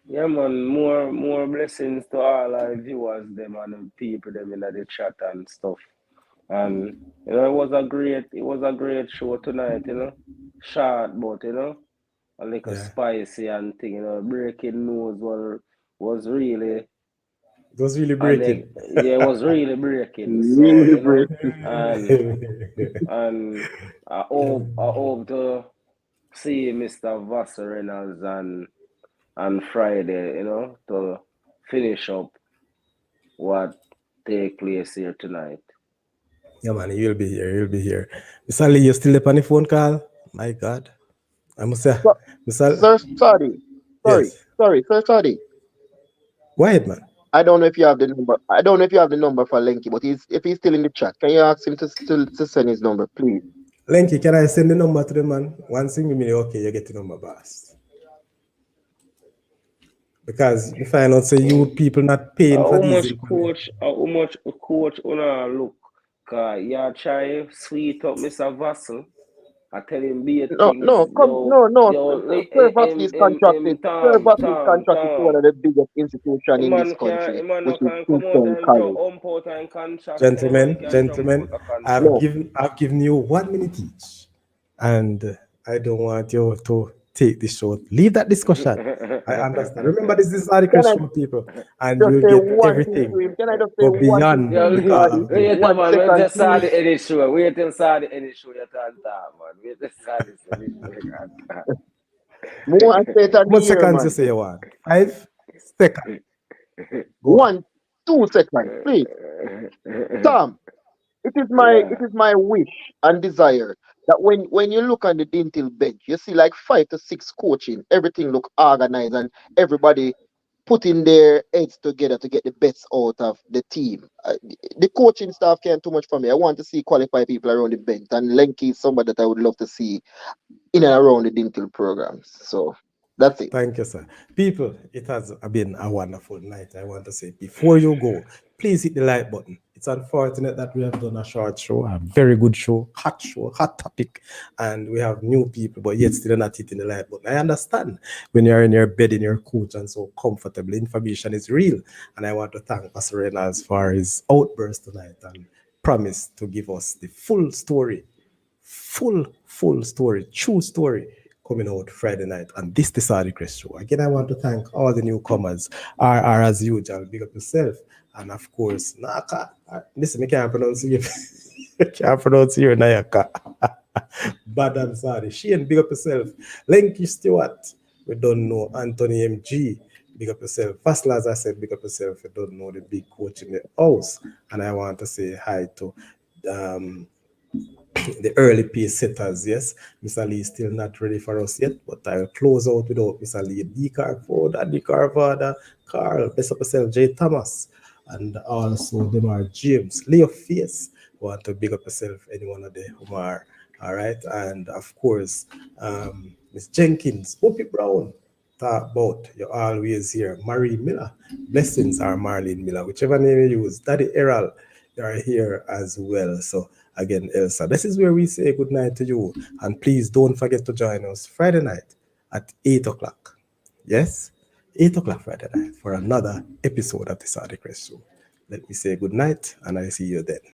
Yeah, man, more blessings to all our viewers, them and the people them in the chat and stuff. And it was a great show tonight, Short, but a little Yeah. spicy and thing, breaking news was really It was really and breaking. yeah, it was really breaking. So, Really great. and I hope to see Mr. Vassar Reynolds on Friday, to finish up what take place here tonight. Yeah, man, you'll be here. You'll be here. Mr. Lee, you still up on the phone call? My God. I must say, So, Mr. Sir Saudi, Yes. Sir Saudi. Go ahead, man. I don't know if you have the number. I don't know if you have the number for Lenky, but if he's still in the chat, can you ask him to send his number, please? Lenky, can I send the number to the man? One thing, me, okay, you get the number, boss. Because you find out, say, you people not paying for these information. How much coach wanna look? Cause you try sweet up Mr. Vassal. I tell him be No, things, no, come, no. Sir Vasily is contracted. Sir Vasily is contracted to one of the biggest institutions in this country, a man no which is can come out Kingston and College. jump out and contract. Anyone can jump Gentlemen, out a contract. I've No, given you 1 minute each, and I don't want you to take the show. Leave that discussion. I understand. Remember, this is not the can I show, people, and just you'll say get one thing to everything. him? Can I just say Go one thing to beyond Yo, him, the call Saudi? of duty. wait a One man, we second, just saw please. the edit show. Wait till saw the edit show you can talk, man. Wait till saw this edit show you can talk. More and say it How on much the air, seconds you man. say you want? 5 seconds. Go on. 1, 2 seconds, please. Tom, it is my wish and desire that when you look on the Dintil bench, you see like 5 to 6 coaching, everything look organized and everybody putting their heads together to get the best out of the team. The coaching staff can't too much for me. I want to see qualified people around the bench, and Lenky is somebody that I would love to see in and around the Dintil programs. So that's it. Thank you, sir. People, it has been a wonderful night. I want to say, before you go, please hit the like button. It's unfortunate that we have done a short show, a very good show, hot topic, and we have new people, but yet still not hitting the like button. I understand when you're in your bed, in your couch, and so comfortable. Information is real, and I want to thank Pastor Reynolds for his outburst tonight and promise to give us the full story, full story, true story coming out Friday night. And this is the Crest Show. Again, I want to thank all the newcomers. RR as usual, big up yourself. And of course, Naka. Listen, I can't pronounce you. I can't pronounce your Nayaka. Bad and sorry. Shane, big up yourself. Lenky Stewart. We don't know Anthony MG. Big up yourself. First, as I said, big up yourself. You don't know the big coach in the house. And I want to say hi to the early pace setters, yes. Mr. Lee is still not ready for us yet, but I'll close out without Mr. Lee. D. Carford, D. Carvada, Carl, best of yourself, J. Thomas, and also Demar James. Leo Face, want to big up yourself, any one of the Omar. All right, and of course, Miss Jenkins, Whoopi Brown, talk about you're always here. Marie Miller, blessings are Marlene Miller, whichever name you use. Daddy Errol, you are here as well. So again, Elsa, this is where we say good night to you. And please don't forget to join us Friday night at 8 o'clock. Yes? 8 o'clock Friday night for another episode of the Saudi Crest Show. Let me say good night and I see you then.